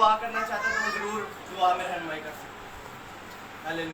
دعا کرنا چاہتا ہے تو وہ ضرور دعا میں رہنمائی کر سکتے ہیں۔ ہاللویہ۔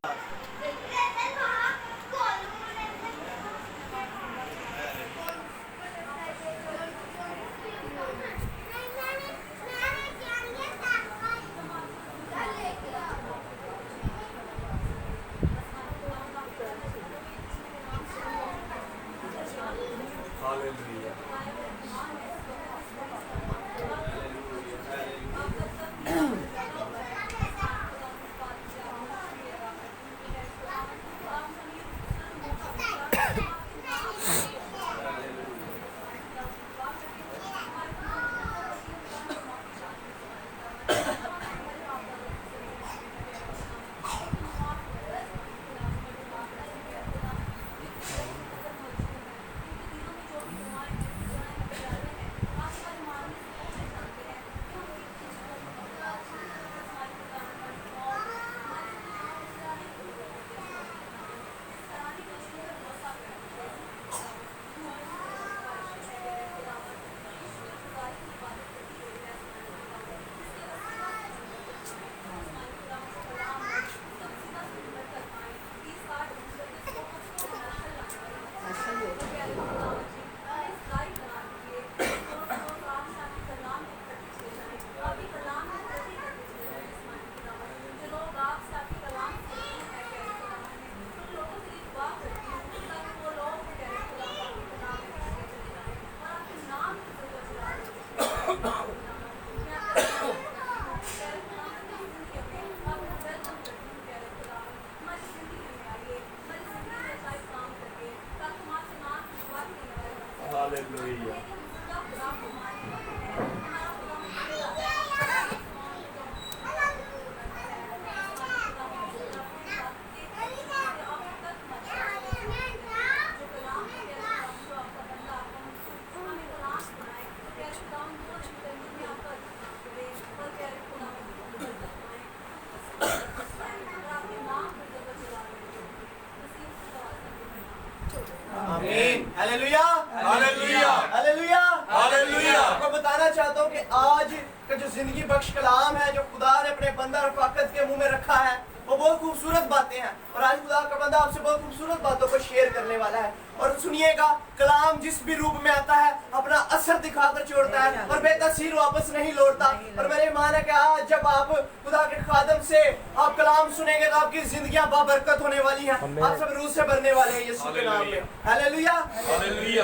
زندگی بخش کلام ہے جو خدا نے اپنے بندہ رفاقت کے منہ میں رکھا ہے، وہ بہت خوبصورت باتیں ہیں، اور آج خدا کا بندہ آپ سے بہت خوبصورت باتوں کو شیئر کرنے والا ہے۔ اور سنیے گا، کلام جس بھی روپ میں آتا ہے اپنا اثر دکھا کر چھوڑتا ہے اور بے تاثیر واپس نہیں لوٹتا۔ اور میرے ایمان ہے کہ آج جب آپ خدا کے خادم سے آپ کلام سنیں گے تو آپ کی زندگیاں بابرکت ہونے والی ہیں، آپ سب روح سے بھرنے والے ہیں یسوع کے نام میں۔ ہاللیلویہ ہاللیلویہ۔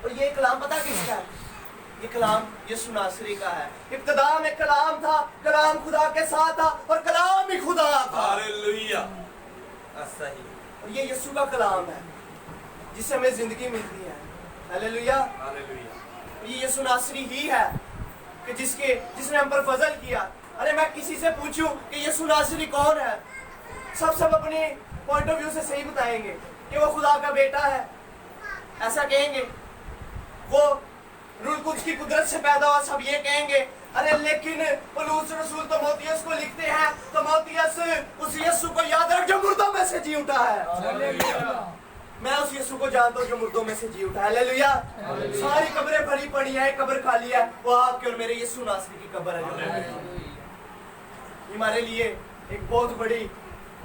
اور یہ کلام پتہ کس کا ہے؟ یہ کلام یسوع ناصری کا ہے۔ ابتدا میں کلام تھا، کلام خدا کے ساتھ تھا اور کلام ہی خدا تھا۔ ہاللیلویہ۔ اور یہ یسوع کا کلام ہے جس سے ہمیں زندگی ملتی ہے۔ ہاللیلویہ ہاللیلویہ۔ یہ یسوع ناصری ہی ہے کہ جس نے ہم پر فضل کیا۔ ارے میں کسی سے پوچھوں کہ یسوع ناصری کون ہے، سب اپنے پوائنٹ آف ویو سے صحیح بتائیں گے کہ وہ خدا کا بیٹا ہے، ایسا کہیں گے۔ وہ روح القدس کی قدرت سے پیدا ہوا، سب یہ کہیں گے۔ ارے لیکن پولس رسول تیموتھیوس کو لکھتے ہیں، تیموتھیوس اس یسوع کو یاد رکھ جو مردوں میں سے جی اٹھا ہے۔ میں اس یسوع کو جانتا ہوں جو مردوں میں سے جی اٹھا ہے۔ ہاللیلویہ۔ ساری قبریں بھری پڑی ہیں، قبر خالی ہے، وہ آپ کی اور میرے یسوع ناصری کی قبر ہے۔ یہ ہمارے لیے ایک بہت بڑی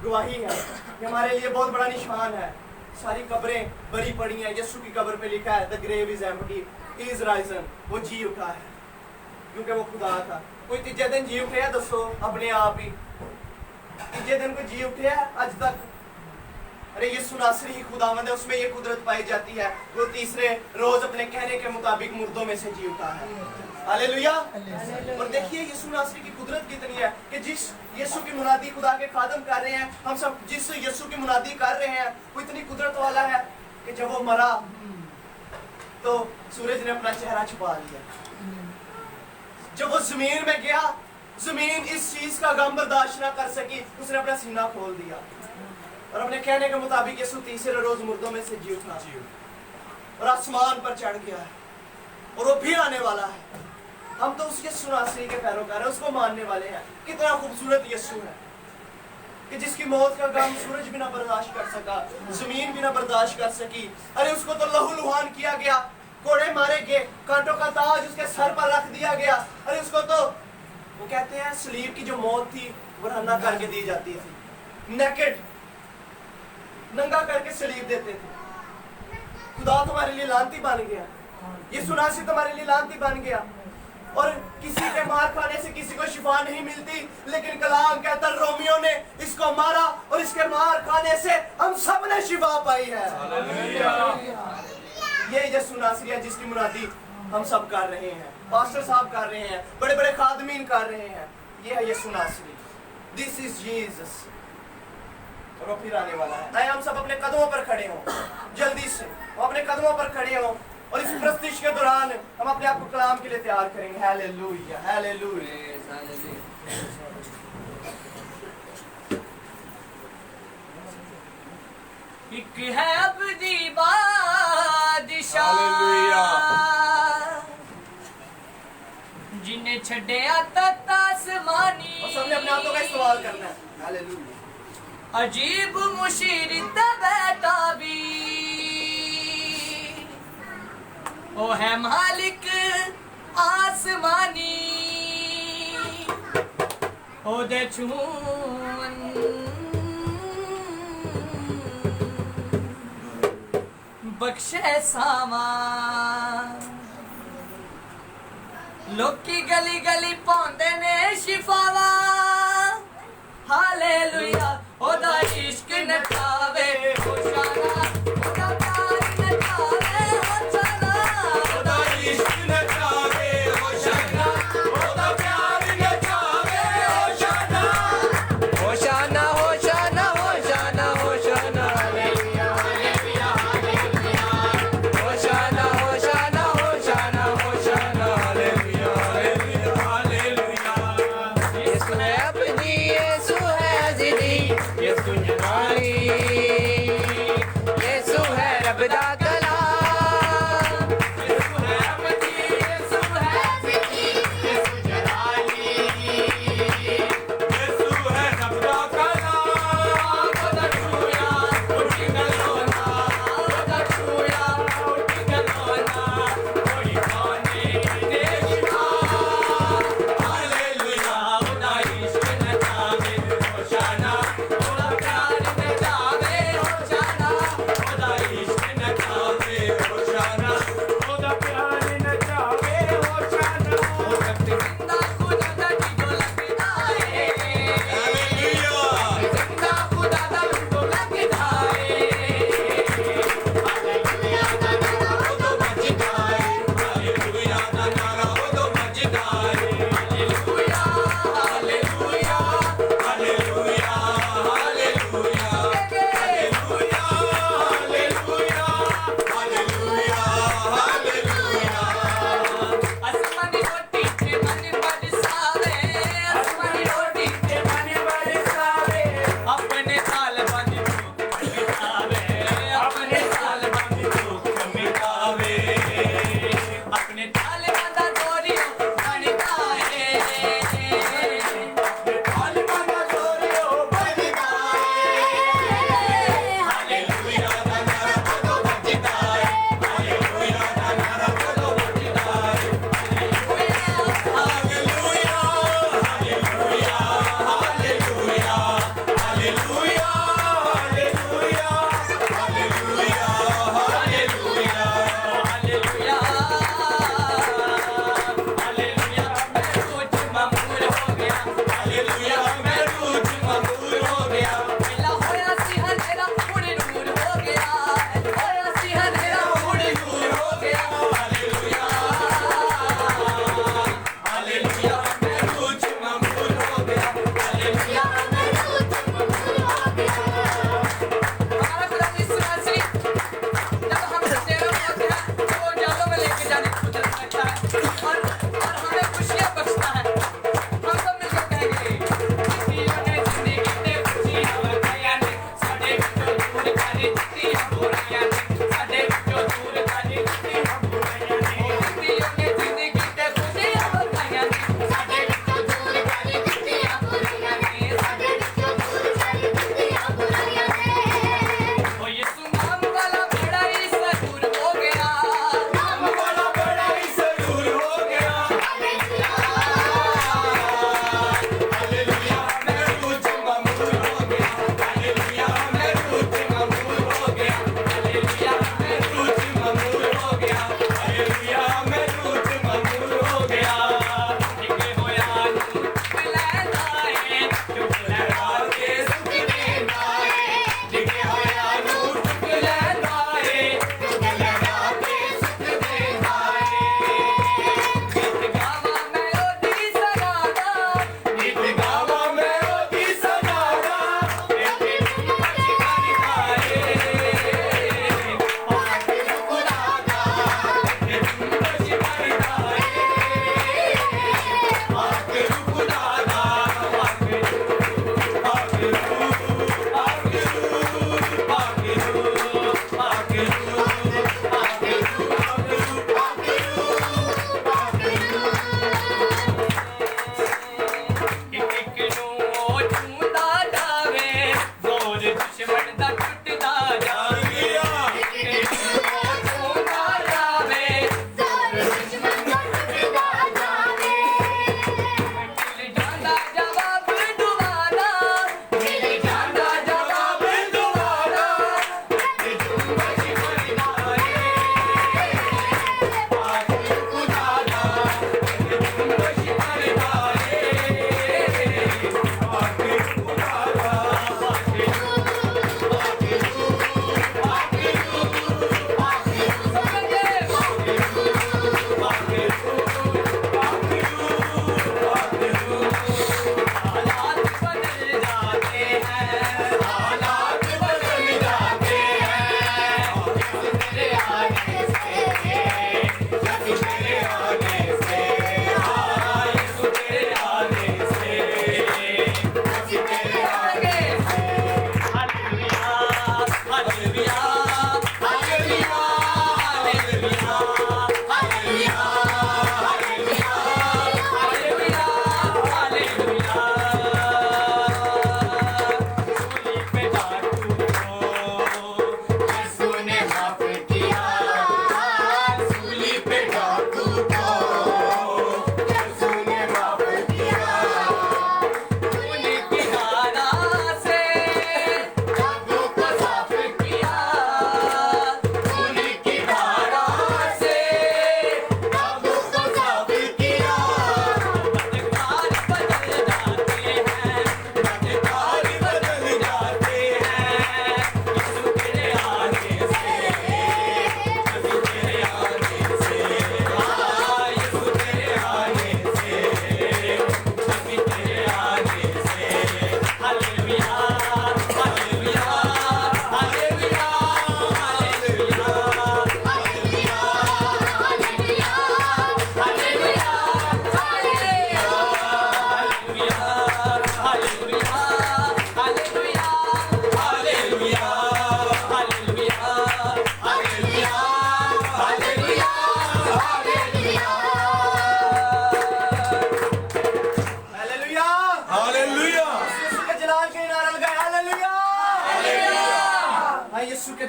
گواہی ہے، یہ ہمارے لیے بہت بڑا نشان ہے۔ ساری قبریں بھری پڑی ہیں، یسوع کی قبر پہ لکھا ہے the grave is empty, he is risen، وہ جی اٹھا ہے کیونکہ وہ خدا تھا۔ کوئی تیجے دن جی اٹھے ہے؟ دسو اپنے آپ ہی، تیجے دن کو جی اٹھے ہے آج تک؟ ارے یسوع ناصری ہی خداوند ہے، اس میں یہ قدرت پائی جاتی ہے، وہ تیسرے روز اپنے کہنے کے مطابق مردوں میں سے جی اٹھا ہے۔ ہاللیلویہ۔ اور دیکھیے یسوع ناصری کی قدرت کتنی ہے کہ جس یسوع کی منادی خدا کے خادم کر رہے ہیں، ہم سب جس یسوع کی منادی کر رہے ہیں وہ اتنی قدرت والا ہے کہ جب وہ مرا تو سورج نے اپنا چہرہ چھپا لیا۔ جب وہ زمین میں گیا، زمین اس چیز کا غم برداشت نہ کر سکی، اس نے اپنا سینہ کھول دیا اور اپنے کہنے کے مطابق یسوع تیسرے روز مردوں میں سے جی اٹھا اور آسمان پر چڑھ گیا ہے اور وہ پھر آنے والا ہے۔ ہم تو اس یسوع ناصری کے پیروکار ہیں، اس کو ماننے والے ہیں۔ کتنا خوبصورت یسوع ہے کہ جس کی موت کا غم سورج بھی نہ برداشت کر سکا، زمین بھی نہ برداشت کر سکی۔ ارے اس کو تو لہو لہان کیا گیا، کوڑے مارے گئے، کانٹوں کا تاج اس کے سر پر رکھ دیا گیا۔ ارے اس کو تو कहते हैं सलीब की जो मौत थी वो नंगा करके दी जाती थी, नेकेड, नंगा करके सलीब देते थे। खुदा तुम्हारे लिए लानती बन गया, यीशु नासरी तुम्हारे लिए लानती बन गया। और किसी के मार खाने से किसी को शिफा नहीं मिलती, लेकिन कलाम कहता रोमियो ने इसको मारा और इसके मार खाने से हम सब ने शिफा पाई है। ये यीशु नासरी है जिसकी मुनादी हम सब कर रहे हैं, पास्टर साहब कर रहे हैं, बड़े बड़े खादमीन कर रहे हैं। ये है यीशु नासरी, दिस इज जीसस। और वो फिर आने वाला है। आए हम सब अपने कदमों पर खड़े हों, जल्दी से वो अपने कदमों पर खड़े हों और इस प्रस्तिश के दौरान हम अपने आप को कलाम के लिए तैयार करेंगे। Hallelujah, hallelujah. एक है अब्दी बादशाह जिन्हें छड़िया तख्त आसमानी, और सबने अपने हाथों का इस्तेमाल करना है। हालेलुया। अजीब मुशीरित बैठा भी ओ है मालिक आसमानी, ओ दे छून बख्शे सामा। लोकी गली गली पाउंदे ने शिफावा, हालेलुया। ओदा इश्क नचावे होशाना, ओदा प्यार नचावे होशाना, ओदा इश्क नचावे होशाना, ओदा प्यार नचावे होशाना, होशाना होशाना होशाना होशाना, हालेलुया हालेलुया हालेलुया, होशाना होशाना होशाना होशाना, हालेलुया हालेलुया हालेलुया। यीशु है अपनी, यीशु है जिंदगी, यीशु जलाली, यीशु है रब दा कलाम, यीशु है अपनी, यीशु है जिंदगी, यीशु जलाली, यीशु है रब दा कलाम। ओदा छूया उठी गलोना, ओदा छूया उठी गलोना, कोई कोने दे शिफा, हालेलुया। ओदा इश्क नचावे होशाना, ओदा प्यार नचावे होशाना, ओदा इश्क नचावे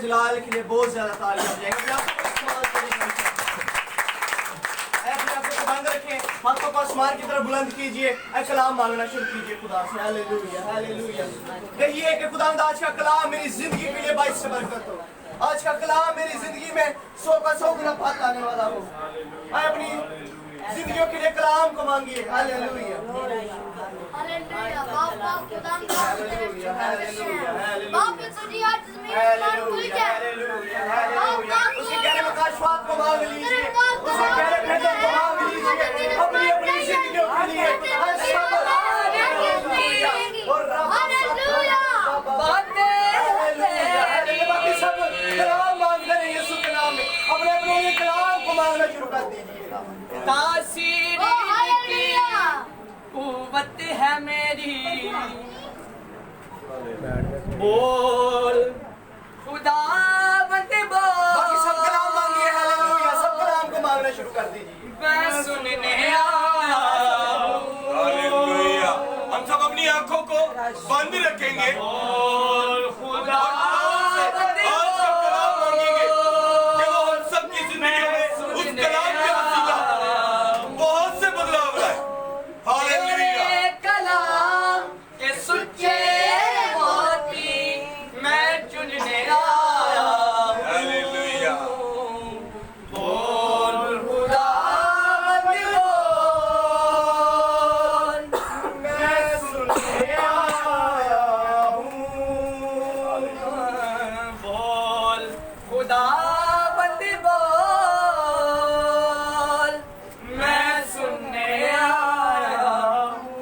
जलाल के लिए बहुत ज्यादा तालियां हो जाएंगे। अपने आप को इस्तेमाल करें, अपने आप को बंद रखें, हाथों को आसमान की तरफ बुलंद कीजिए, कलाम मांगना शुरू कीजिए खुदा से। Hallelujah hallelujah. कहिए कि खुदा आज का कलाम मेरी जिंदगी के लिए बाइस से बरकत हो, आज का कलाम मेरी जिंदगी में 100 का 100 गुना फल लाने वाला हो। आए अपनी जिंदगियों के लिए कलाम को मांगिए। Hallelujah hallelujah. बाप खुदा हालेलुया हालेलुया। बाप की दुनिया जिसमें ईमान खुल जाए। उसके गहरे मकाशवात को मांग लीजिए, उसके गहरे भेदों को मांग लीजिए अपनी अपनी जिंदगियों के लिए। और हालेलुया। बाकी सब कलाम मांग रहे हैं यीशु के नाम में, अपने अपने ये कलाम को मांगना शुरू कर दीजिए। तासीर ओ हालेलुया। कुव्वत है मेरी, बोल खुदा बंदे बाकी सब बोल, कलाम मांगिए। हालेलुया। सब कलाम को मांगना शुरू कर दीजिए। मैं सुनने आया हूँ। हालेलुया। हम सब अपनी आंखों को बंद रखेंगे, बोल खुदा बंदे आज का कलाम मांगेंगे कि वो हम सब की जिंदगी में उस कलाम के वसीला बहुत से बदलाव लाए। हालेलुया। कलाम के सुच्चे मोती मैं चुनने आया हूँ। हालेलुया। बोल खुदा बंदे बोल, मैं सुनने आया हूँ। बोल खुदा बंदे बोल, मैं सुनने आया हूँ।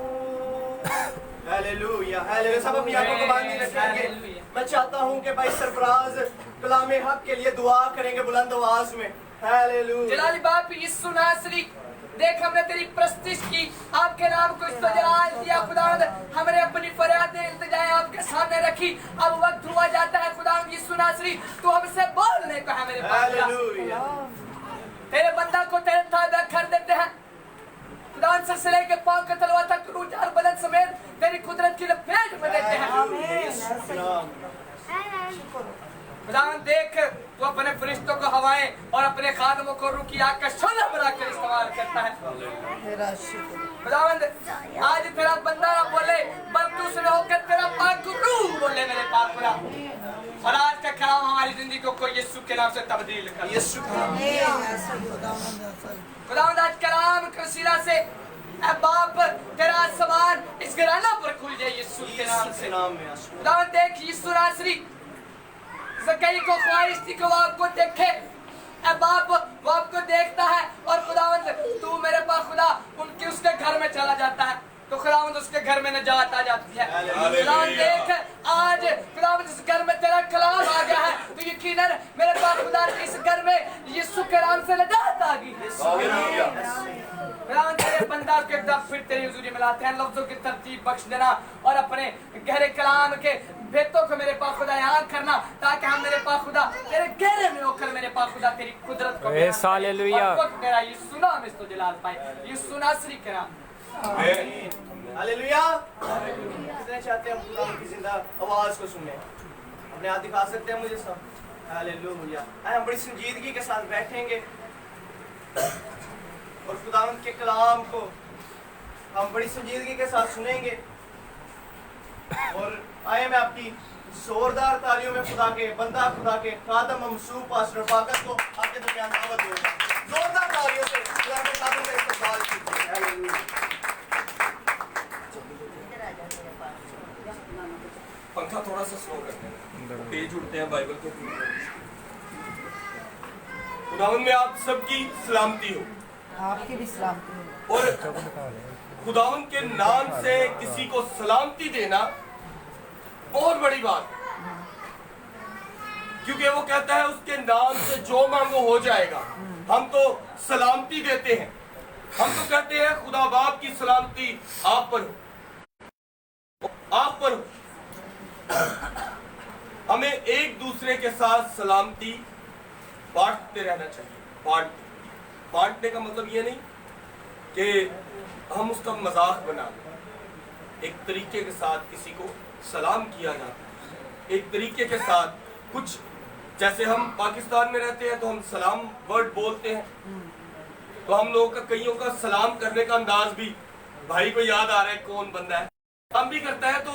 Hallelujah hallelujah. सब अपनी आंखों को बांधी रखेंगे। हालेलुया। मैं चाहता हूँ कि भाई सरफराज कलाम हक के लिए दुआ करेंगे बुलंद आवाज में। हालेलुया। जलाली बाप यीशु नासरी, देख हमने तेरी प्रस्तिश की, आपके नाम को इस्तो जलाल दिया खुदावंद, हमने अपनी फरियादें इल्तिजाएं आपके सामने रखी। अब वक्त हुआ जाता है खुदावंद यीशु नासरी, तू हमसे बोलने को है मेरे पास। हालेलुया। तेरे बंदा को तेरे ताबे कर देते हैं खुदावंद, सर से लेके पांव के तलवा तक रूह और बदन समेत तेरी कुदरत की लपेट में देते हैं। खुदावंद देख तू अपने फरिश्तों को हवाएं और अपने खादमों को रूह की आग का शोला बनाकर इस्तेमाल करता है। खुदावंद आज तेरा बंदा ना बोले बल्कि उसने होकर तेरा पाक रूह बोले मेरे पाक खुदा, और आज का कलाम हमारी जिंदगी को यीशु के नाम से तब्दील कर। यीशु का खुदावंद आज कलाम के वसीला से ऐ बाप तेरा आसमान इस घराना पर खुल जाए यीशु के नाम से। नाम में आशीष। खुदावंद देख यीशु नासरी ज़कई को ख्वाहिश थी कि वो आपको देखे, ऐ बाप वो आपको देखता है, और खुदावंद तू मेरे पास खुदा उनके उसके घर में चला जाता है तो खुदावंद उसके घर में निजात आ जाती है। खुदावंद देख आज खुदावंद इस घर में तेरा कलाम आ गया है तो यकीनन मेरे पास खुदा इस घर में यीशु के नाम से निजात आ गई। खुदावंद तेरे बंदा को एक दफा फिर तेरी हुजूरी में लाते हैं, लफ्जों की तरतीब बख्श देना और अपने गहरे कलाम के भेदों को मेरे पास खुदा याद करना, ताकि हम मेरे पास खुदा तेरे गहरे में होकर मेरे पास खुदा तेरी कुदरत को हालेलुया। मेरा यीशु नाम इस तो जलाल पाए, यीशु नासरी के नाम। हालेलुया। कितने चाहते हैं खुदा की जिंदा आवाज को सुनने? अपने हाथ दिखा सकते हैं मुझे सब? हालेलुया। हम बड़ी संजीदगी के साथ बैठेंगे और खुदावंद के कलाम को हम बड़ी संजीदगी के साथ सुनेंगे। और आए मैं आपकी जोरदार तालियों में खुदा के बंदा, खुदा के खादम ममसूब पास्टर फाकत को आपके दरमियान दावत दूंगा। जोरदार तालियों से खुदा के खादम का इस्तकबाल कीजिए। हालेलुया। पंखा थोड़ा सा स्लो कर देना, पेज उड़ते हैं बाइबल के। खुदावंद में आप सबकी सलामती हो, आपकी भी सलामती हो। और खुदावंद के नाम से किसी को सलामती देना बहुत बड़ी बात, क्योंकि वो कहता है उसके नाम से जो मांगो हो जाएगा। हम तो सलामती देते हैं, हम तो कहते हैं खुदा बाप की सलामती आप पर हो, आप पर हो। हमें एक दूसरे के साथ सलामती बांटते रहना चाहिए। बांटने का मतलब ये नहीं कि हम उसका मजाक बना लें। एक तरीके के साथ किसी को सलाम किया जाता है, एक तरीके के साथ कुछ जैसे हम पाकिस्तान में रहते हैं तो हम सलाम वर्ड बोलते हैं, तो हम लोगों का कईयों का सलाम करने का अंदाज भी भाई को याद आ रहा है कौन बंदा है, हम भी करता है तो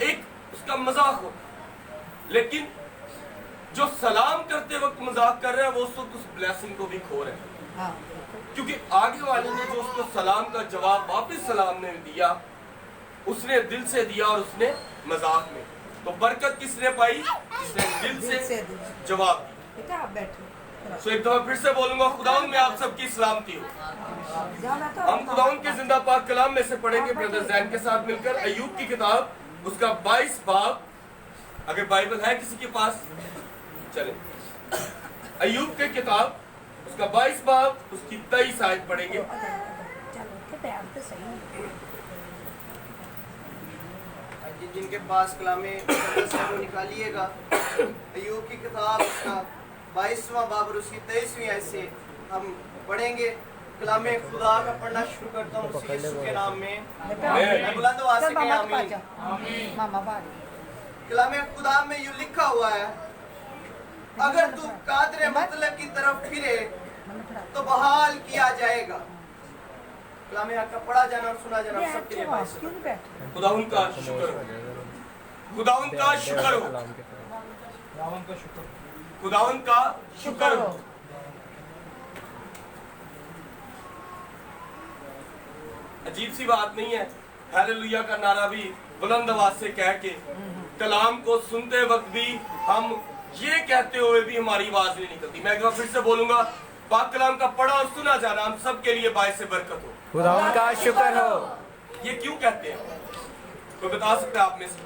एक उसका मजाक हो। लेकिन जो सलाम करते वक्त मजाक कर रहा है वो उस वक्त उस ब्लेसिंग को भी खो रहा है, हाँ क्योंकि आगे वाले ने जो उसको सलाम का जवाब वापस सलाम ने दिया, उसने दिल से दिया और उसने मजाक में, तो बरकत किसने पाई? जिसने दिल से जवाब दिया। बेटा आप बैठो। सो एक दफा फिर से बोलूंगा, खुदाउन में आप सबकी सलामती हो। जाना तो हम खुदाउन के जिंदा पाक कलाम में से पढ़ेंगे ब्रदर जैन के साथ मिलकर अय्यूब की किताब, उसका 22 बाब, अगर बाइबल है किसी के पास चले, अय्यूब की किताब उसका 22 बाब, उसकी 23 आयत पढ़ेंगे। चलो तो टाइम पे सही। जिनके पास कलामे मुकद्दस है वो निकालिएगा। अय्यूब की किताब उसका 22वां बाब और उसकी 23वीं आयत से हम पढ़ेंगे। कलामे खुदा का पढ़ना शुरू करता हूँ उसी यीशु के नाम में। मैं बुलंद आवाज से कहें आमीन। मामा बारी। कलामे खुदा में यूं लिखा हुआ है, अगर तू कादरे मतलब की तरफ फिरे तो बहाल किया जाएगा। कलामे हक का पढ़ा जाना और सुना जाना सबके लिए बाइस क्यों नहीं बैठे? खुदाउन का शुक्र हो, खुदाउन का शुक्र हो, खुदाउन का शुक्र हो। अजीब सी बात नहीं है हालेलुया का नारा भी बुलंद आवाज से कह के, कलाम को सुनते वक्त भी हम ये कहते हुए भी हमारी आवाज नहीं निकलती। मैं एक बार फिर से बोलूंगा, पाक कलाम का पढ़ा और सुना जाना हम सब के लिए बाइस से बरकत हो। खुदावन का शुक्र हो। ये क्यों कहते हैं, कोई बता सकते हैं आप में से?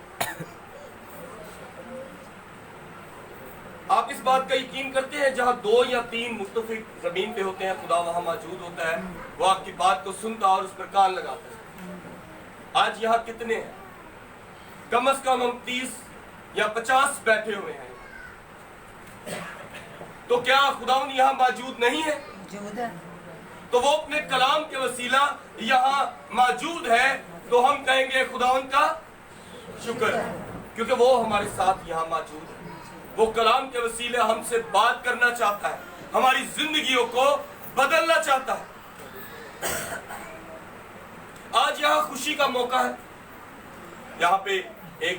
आप इस बात का यकीन करते हैं जहां 2 या 3 मुत्तफिक जमीन पे होते हैं, खुदा वहां मौजूद होता है, वो आपकी बात को सुनता और उस पर कान लगाता है। आज यहाँ कितने हैं? कम से कम हम 30 या 50 बैठे हुए हैं। तो क्या खुदावन यहाँ मौजूद नहीं है? मौजूद है। तो वो अपने कलाम के वसीला यहाँ मौजूद है, तो हम कहेंगे खुदावन का शुक्र, क्योंकि वो हमारे साथ यहाँ मौजूद है। वो कलाम के वसीले हमसे बात करना चाहता है, हमारी जिंदगियों को बदलना चाहता है। आज यहाँ खुशी का मौका है। यहाँ पे एक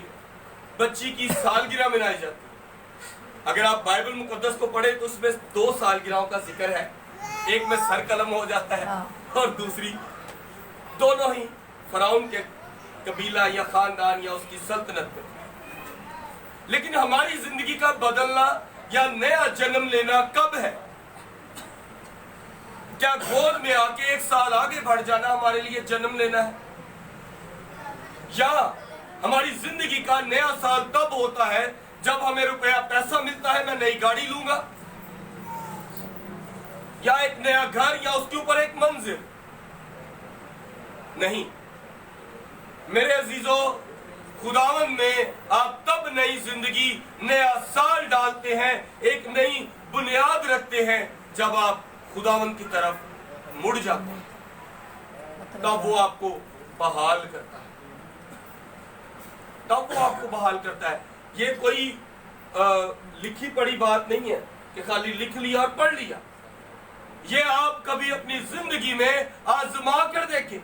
बच्ची की सालगिरह मनाई जाती है। अगर आप बाइबल मुकद्दस को पढ़े तो उसमें 2 सालगिरहों का जिक्र है, एक में सर कलम हो जाता है और दूसरी दोनों ही फराउन के कबीला या खानदान या उसकी सल्तनत में। लेकिन हमारी जिंदगी का बदलना या नया जन्म लेना कब है? क्या गोद में आके 1 साल आगे बढ़ जाना हमारे लिए जन्म लेना है, या हमारी जिंदगी का नया साल तब होता है जब हमें रुपया पैसा मिलता है, मैं नई गाड़ी लूंगा, या एक नया घर, या उसके ऊपर एक मंजिल? नहीं मेरे अजीजों, खुदावन में आप तब नई जिंदगी, नया साल डालते हैं, एक नई बुनियाद रखते हैं जब आप खुदावन की तरफ मुड़ जाते हैं, तब वो आपको बहाल करता है, तब वो आपको बहाल करता है। ये कोई लिखी पढ़ी बात नहीं है कि खाली लिख लिया और पढ़ लिया। ये आप कभी अपनी जिंदगी में आजमा कर देखें।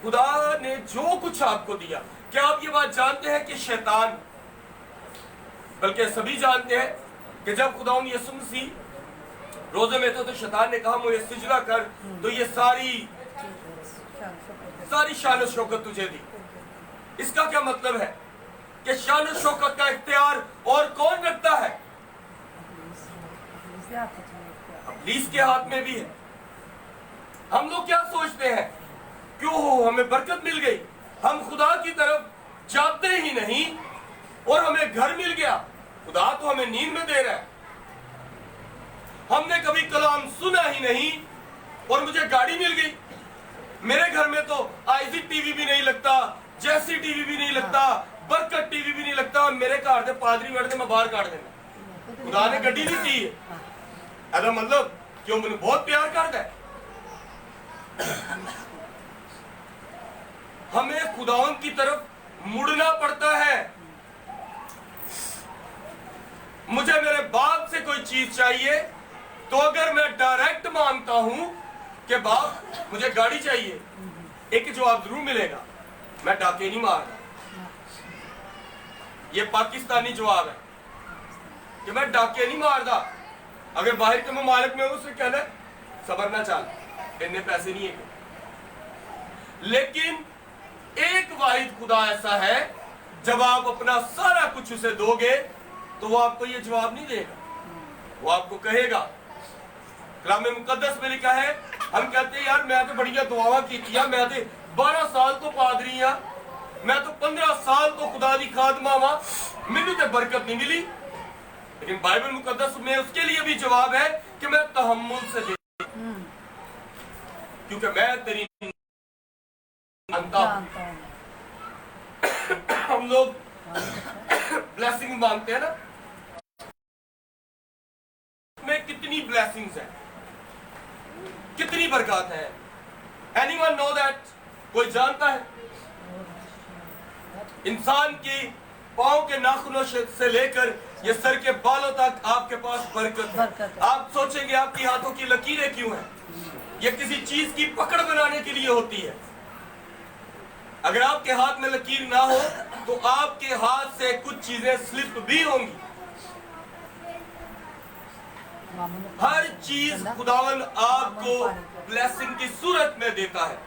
खुदा ने जो कुछ आपको दिया, क्या आप ये बात जानते हैं कि शैतान, बल्कि सभी जानते हैं कि जब खुदाउन यीशु मसीह रोजे में तो शैतान ने कहा मुझे सिजदा कर, तो ये सारी शान शौकत तुझे दी। इसका क्या मतलब है कि शान शौकत का इख्तियार और कौन रखता है? इब्लीस के हाथ में भी है। हम लोग क्या सोचते हैं, क्यों हो हमें बरकत मिल गई, हम खुदा की तरफ जाते ही नहीं और हमें घर मिल गया, खुदा तो हमें नींद में दे रहा है। हमने कभी कलाम सुना ही नहीं और मुझे गाड़ी मिल गई। मेरे घर में तो आईजी टीवी भी नहीं लगता, जैसी टीवी भी नहीं लगता, बरकत टीवी भी नहीं लगता। मेरे घर से पादरी बैठते मैं बाहर काट देना, खुदा ने गड्डी नहीं दी है, ऐसा मतलब क्यों मैंने बहुत प्यार करता है। हमें खुदावन की तरफ मुड़ना पड़ता है। मुझे मेरे बाप से कोई चीज चाहिए तो अगर मैं डायरेक्ट मांगता हूं कि बाप मुझे गाड़ी चाहिए, एक जवाब जरूर मिलेगा, मैं डाके नहीं मारता। ये पाकिस्तानी जवाब है कि मैं डाके नहीं मारता। अगर बाहर के ममालिक में उससे कहना सबर ना चाल, इतने पैसे नहीं है। लेकिन एक वाहिद खुदा ऐसा है, जब आप अपना सारा कुछ उसे दोगे तो वो आपको ये जवाब नहीं देगा। वो आपको कहेगा, कलाम मुकद्दस में लिखा है, हम कहते हैं यार मैं तो बढ़िया दुआवां की, मैं तो 12 साल तो पादरी हां, मैं तो 15 साल तो खुदा दी खादमा वा, मैनू तो बरकत नहीं मिली। लेकिन बाइबल मुकद्दस में उसके लिए भी जवाब है कि मैं तहम्मुल से दे, क्योंकि मैं तेरी मानता हूं। हम लोग ब्लेसिंग मांगते हैं ना, में कितनी ब्लेसिंग्स हैं, कितनी बरकत है। Anyone know that? कोई जानता है? इंसान की पांव के नाखूनों से लेकर ये सर के बालों तक आपके पास बरकत है। आप सोचेंगे आपकी हाथों की लकीरें क्यों हैं? ये किसी चीज की पकड़ बनाने के लिए होती है। अगर आपके हाथ में लकीर ना हो तो आपके हाथ से कुछ चीजें स्लिप भी होंगी। हर चीज खुदावन आपको ब्लेसिंग की सूरत में देता है।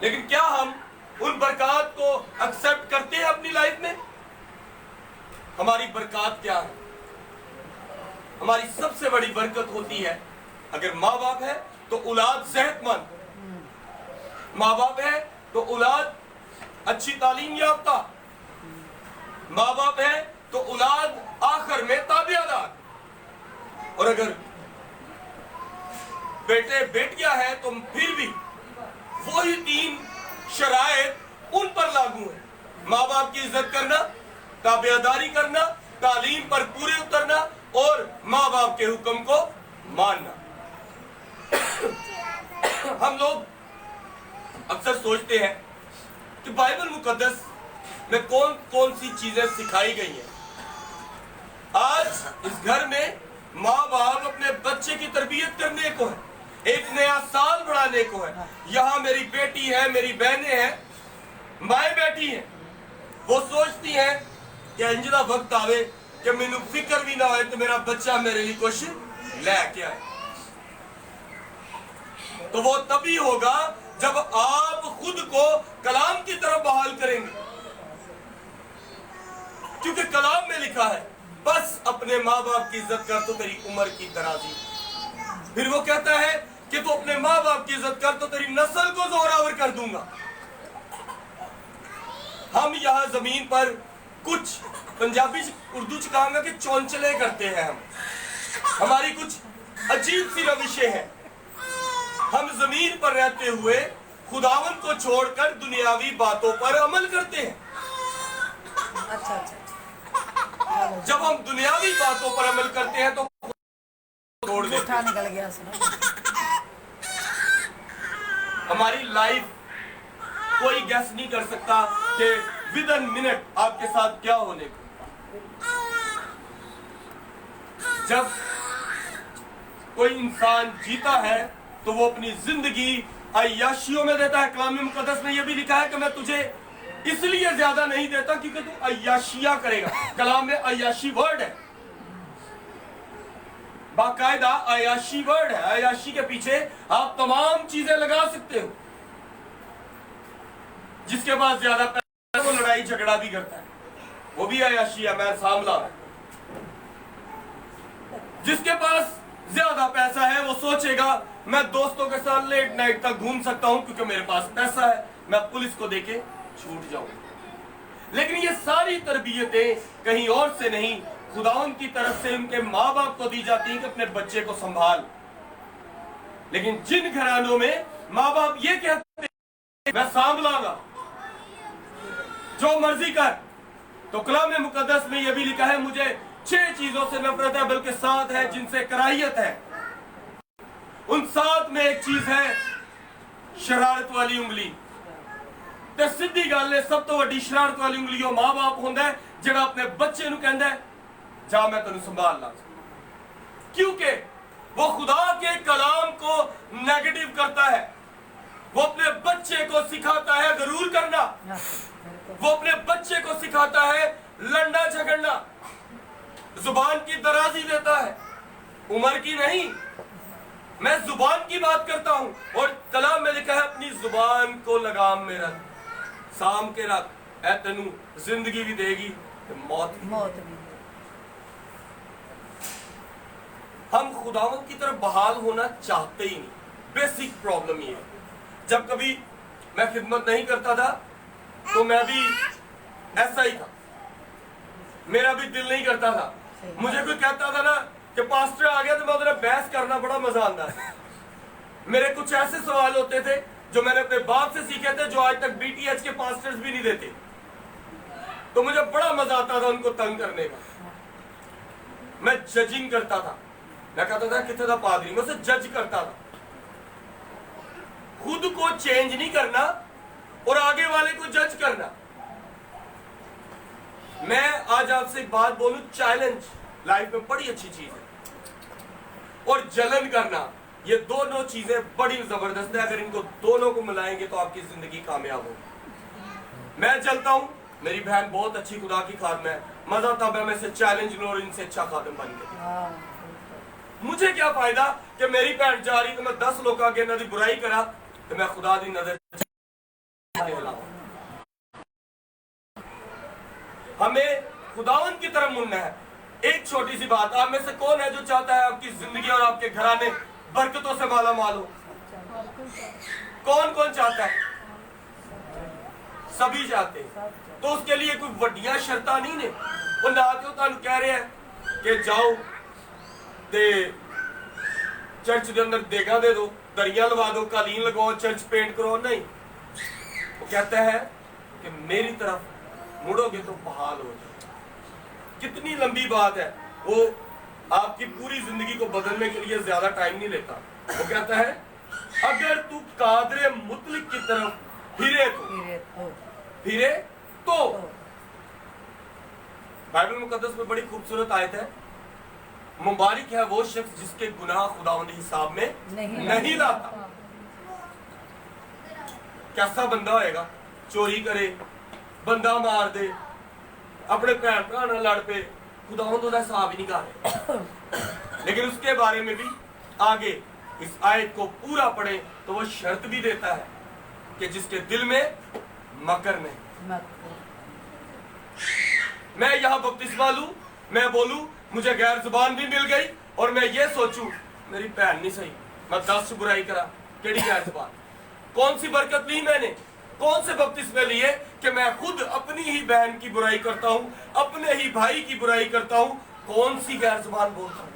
लेकिन क्या हम उन बरकत को एक्सेप्ट करते हैं अपनी लाइफ में? हमारी बरकत क्या है? हमारी सबसे बड़ी बरकत होती है, अगर माँ बाप है तो औलाद सेहतमंद, माँ बाप है तो औलाद अच्छी तालीम याफ्ता, माँ बाप है तो औलाद आखिर में ताबियादार, और अगर बेटे बेटियां हैं तो फिर भी वही 3 शराइत उन पर लागू है। माँ बाप की इज्जत करना, ताबियादारी करना, तालीम पर पूरे उतरना और माँ बाप के हुक्म को मानना। हम लोग अक्सर सोचते हैं कि बाइबल मुकद्दस में कौन कौन सी चीजें सिखाई गई हैं। आज इस घर में माँ बाप अपने बच्चे की तरबियत करने को है, एक नया साल बढ़ाने को है। यहाँ मेरी बेटी है, मेरी बहनें हैं, माएँ बैठी हैं, वो सोचती हैं कि इंजदा वक्त आवे कि मैनू फिक्र भी ना हो तो मेरा बच्चा मेरे लिए कुछ लेके आए। तो वो तभी होगा जब आप खुद को कलाम की तरफ बहाल करेंगे, क्योंकि कलाम में लिखा है बस अपने माँ बाप की इज्जत कर तो तेरी उम्र की तराजी। फिर वो कहता है कि तू अपने माँ बाप की इज्जत कर तो तेरी नस्ल को जोरावर कर दूंगा। हम यहाँ जमीन पर कुछ पंजाबी उर्दू च कहांगा कि चौंचले करते हैं। हमारी कुछ अजीब सी रविशें हैं। हम जमीन पर रहते हुए खुदावन को छोड़कर दुनियावी बातों पर अमल करते हैं। अच्छा। जब हम दुनियावी बातों पर अमल करते हैं तो छोड़ देते हैं। निकल गया हमारी लाइफ कोई गैस नहीं कर सकता कि विद इन मिनट आपके साथ क्या होने को। जब कोई इंसान जीता है तो वो अपनी जिंदगी अय्याशियों में देता है। कलाम मुकद्दस में यह भी लिखा है कि मैं तुझे इसलिए ज्यादा नहीं देता क्योंकि तू अय्याशिया करेगा। कलाम में अय्याशी वर्ड है, बाकायदा अय्याशी वर्ड है। अय्याशी के पीछे आप तमाम चीजें लगा सकते हो। जिसके पास ज्यादा पैसा वो लड़ाई झगड़ा भी करता है, वो भी अय्याशी है, मैं सामला। जिसके पास ज्यादा पैसा है वो सोचेगा मैं दोस्तों के साथ लेट नाइट तक घूम सकता हूं क्योंकि मेरे पास पैसा है, मैं पुलिस को देके छूट जाऊं। लेकिन ये सारी तरबियतें कहीं और से नहीं, खुदावन की तरफ से उनके माँ बाप को दी जाती हैं कि अपने बच्चे को संभाल। लेकिन जिन घरानों में माँ बाप ये कहते हैं मैं संभालूंगा, जो मर्जी कर, तो कलाम मुकद्दस में यह भी लिखा है मुझे 6 चीजों से नफरत है, बल्कि 7 है जिनसे कराहियत है। उन 7 में एक चीज है शरारत वाली उंगली। ਤੇ ਸਿੱਧੀ ਗੱਲ ਹੈ ਸਭ ਤੋਂ ਵੱਡੀ ਸ਼ਰਾਰਤ ਵਾਲੀ ਉਂਗਲੀ ਉਹ ਮਾਂ-ਬਾਪ ਹੁੰਦਾ ਹੈ ਜਿਹੜਾ ਆਪਣੇ ਬੱਚੇ ਨੂੰ ਕਹਿੰਦਾ ਹੈ ਜਾ मैं तेन संभाल ला, क्योंकि वो खुदा के कलाम को नेगेटिव करता है। वो अपने बच्चे को सिखाता है गरूर करना, वो अपने बच्चे को सिखाता है लड़ना झगड़ना, जुबान की दराजी देता है, उम्र की नहीं। मैं जुबान की बात करता हूं और कलाम में लिखा है अपनी जुबान को लगाम में रख, साम के रख, ऐ तेनू जिंदगी भी देगी ते मौत भी। मौत भी। हम खुदावंद की तरफ बहाल होना चाहते ही नहीं। बेसिक प्रॉब्लम ये है। जब कभी मैं खिदमत नहीं करता था तो मैं भी ऐसा ही था, मेरा भी दिल नहीं करता था। मुझे कोई कहता था ना कि पास्टर आ गया तो मैं उधर बहस करना बड़ा मजा आता है। मेरे कुछ ऐसे सवाल होते थे जो मैंने अपने बाप से सीखे थे, जो आज तक बीटीएच के पास्टर्स भी नहीं देते, तो मुझे बड़ा मजा आता था उनको तंग करने का। मैं जजिंग करता था, मैं कहता था कितने दा पादरी, मैं उसे जज करता था। खुद को चेंज नहीं करना और आगे वाले को जज करना। मैं आज आपसे एक बात बोलूं, चैलेंज लाइफ में बड़ी अच्छी चीज है और जलन करना, ये दोनों चीजें बड़ी जबरदस्त है। अगर इनको दोनों को मिलाएंगे तो आपकी जिंदगी कामयाब होगी। मैं चलता हूं, मेरी बहन बहुत अच्छी खुदा की खादम है, मजा तब है मैं इसे चैलेंज लूं और इनसे अच्छा खादम बन गया। मुझे क्या फायदा कि मेरी भैन जा रही तो मैं 10 लोग आगे इन्हां दी बुराई करा तो मैं खुदा दी नजर। हमें खुदावन की तरफ मुड़ना है। एक छोटी सी बात, आप में से कौन है जो चाहता है आपकी जिंदगी और आपके घराने बरकतों से माला माल हो? कौन कौन चाहता है? सभी चाहते हैं। तो उसके लिए कोई वड्डियां शर्तां नहीं ने। वो ना तो तुहानू कह रहे हैं कि जाओ ते चर्च के अंदर देगा दे दो, दरियां लगा दो, कालीन लगाओ, चर्च पेंट करो, नहीं। वो कहता है कि मेरी तरफ मुड़ोगे तो बहाल हो जाओ। कितनी लंबी बात है। वो आपकी पूरी जिंदगी को बदलने के लिए ज्यादा टाइम नहीं लेता। वो कहता है अगर तू कादरे मुतलिक की तरफ फिरे तो। बाइबल मुकद्दस में बड़ी खूबसूरत आयत है, मुबारक है वो शख्स जिसके गुनाह खुदावंद हिसाब में नहीं लाता। कैसा बंदा होएगा, चोरी करे, बंदा मार दे, अपने भैन भरा नाल लड़ पे, खुदावंद उसका हिसाब ही नहीं कर। लेकिन उसके बारे में भी आगे इस आयत को पूरा पढ़े तो वो शर्त भी देता है कि जिसके दिल में मकर नहीं। मैं यहां बपतिस्मा लूं, मैं बोलूं मुझे गैर जुबान भी मिल गई और मैं ये सोचूं मेरी बहन नहीं सही, मैं 10 बुराई करा, केड़ी गैर जुबान? कौन सी बरकत ली मैंने, कौन से बपतिस्मे लिए कि मैं खुद अपनी ही बहन की बुराई करता हूं, अपने ही भाई की बुराई करता हूं? कौन सी गैर जुबान बोलता हूं?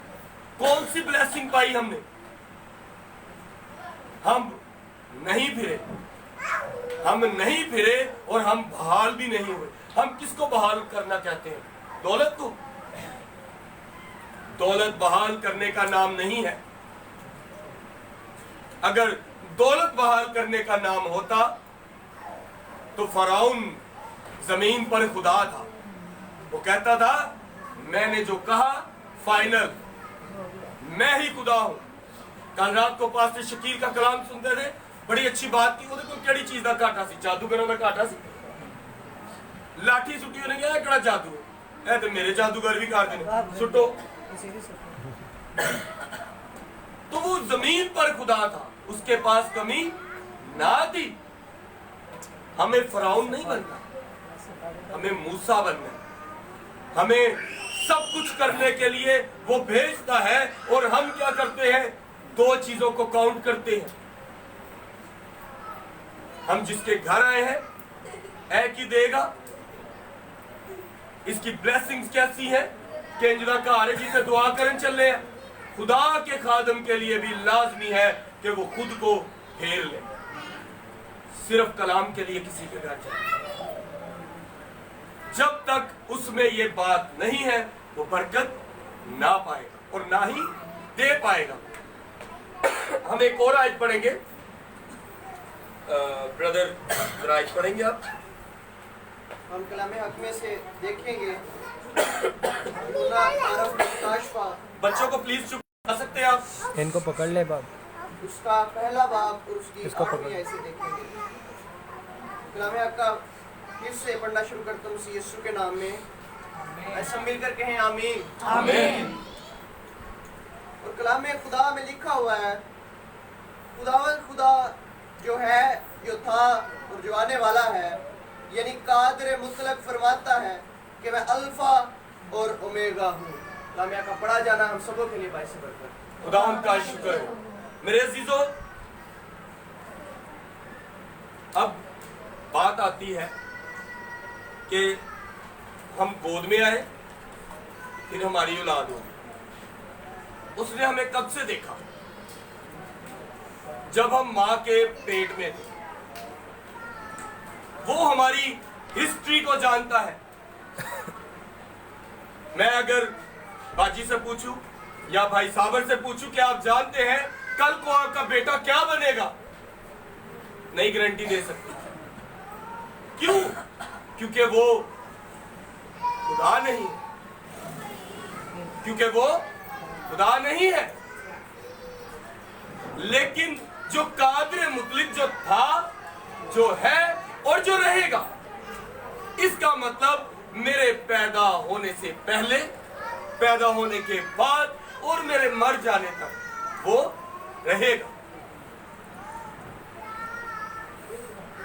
कौन सी ब्लेसिंग पाई हमने? हम नहीं फिरे और हम बहाल भी नहीं हुए। हम किसको बहाल करना चाहते हैं? दौलत को। दौलत बहाल करने का नाम नहीं है। अगर दौलत बहाल करने का नाम होता तो फराउन जमीन पर खुदा था। वो कहता था मैंने जो कहा फाइनल, मैं ही खुदा हूं। कल रात को पास्टर शकील का कलाम सुनते थे, बड़ी अच्छी बात की। ਉਹਦੇ ਕੋਲ ਕਿਹੜੀ ਚੀਜ਼ ਦਾ ਘਾਟਾ ਸੀ? ਜਾਦੂਗਰਾਂ ਦਾ ਘਾਟਾ ਸੀ। ਲਾਠੀ ਸੁੱਟੀ ਉਹਨੇ ਕਿਹਾ ਕਿਹੜਾ ਜਾਦੂ ਹੈ? ਇਹ ਤੇ ਮੇਰੇ ਜਾਦੂਗਰ ਵੀ ਕਰਦੇ ਨੇ, ਸੁੱਟੋ। तो वो जमीन पर खुदा था, उसके पास कमी ना थी। हमें फराउन नहीं बनना, हमें मूसा बनना है। हमें सब कुछ करने के लिए वो भेजता है और हम क्या करते हैं? 2 चीजों को काउंट करते हैं। हम जिसके घर आए हैं ऐ की देगा, इसकी ब्लेसिंग्स कैसी है कि इंजना घर है जिसे दुआ करन चले हैं। खुदा के खादम के लिए भी लाजमी है कि वो खुद को फेर ले। सिर्फ कलाम के लिए किसी के घर चले, जब तक उसमें ये बात नहीं है वो बरकत ना पाएगा और ना ही दे पाएगा। हम एक और आयत पढ़ेंगे, ब्रदर राइट पढ़ेंगे आप? हम कलाम हक में से देखेंगे पूरा अरब काशफा, बच्चों को प्लीज चुप कर सकते हैं आप? इनको पकड़ ले बाप। उसका पहला बाब और उसकी इसको आखिरी पकड़। ऐसे देखेंगे। कलाम हक का फिर से पढ़ना शुरू करता हूँ मसीह यीशु के नाम में। सब मिलकर कहें आमीन। आमीन। और कलाम खुदा में लिखा हुआ है, खुदा जो है, जो था और जो आने वाला है, यानी कादर मुतलक फरमाता है कि मैं अल्फा और ओमेगा हूँ। कलाम का पढ़ा जाना हम सबों के लिए बाइस बरकत। खुदा का शुक्र है। मेरे अजीजों, अब बात आती है कि हम गोद में आए, फिर हमारी औलाद हुई। उसने हमें कब से देखा? जब हम माँ के पेट में थे। वो हमारी हिस्ट्री को जानता है। मैं अगर बाजी से पूछूं या भाई साबर से पूछूं कि आप जानते हैं कल को आपका बेटा क्या बनेगा, नहीं गारंटी दे सकते। क्यों? क्योंकि वो खुदा नहीं, क्योंकि वो खुदा नहीं है। लेकिन जो कादिर मुतलिक जो था, जो है और जो रहेगा, इसका मतलब मेरे पैदा होने से पहले, पैदा होने के बाद और मेरे मर जाने तक वो रहेगा।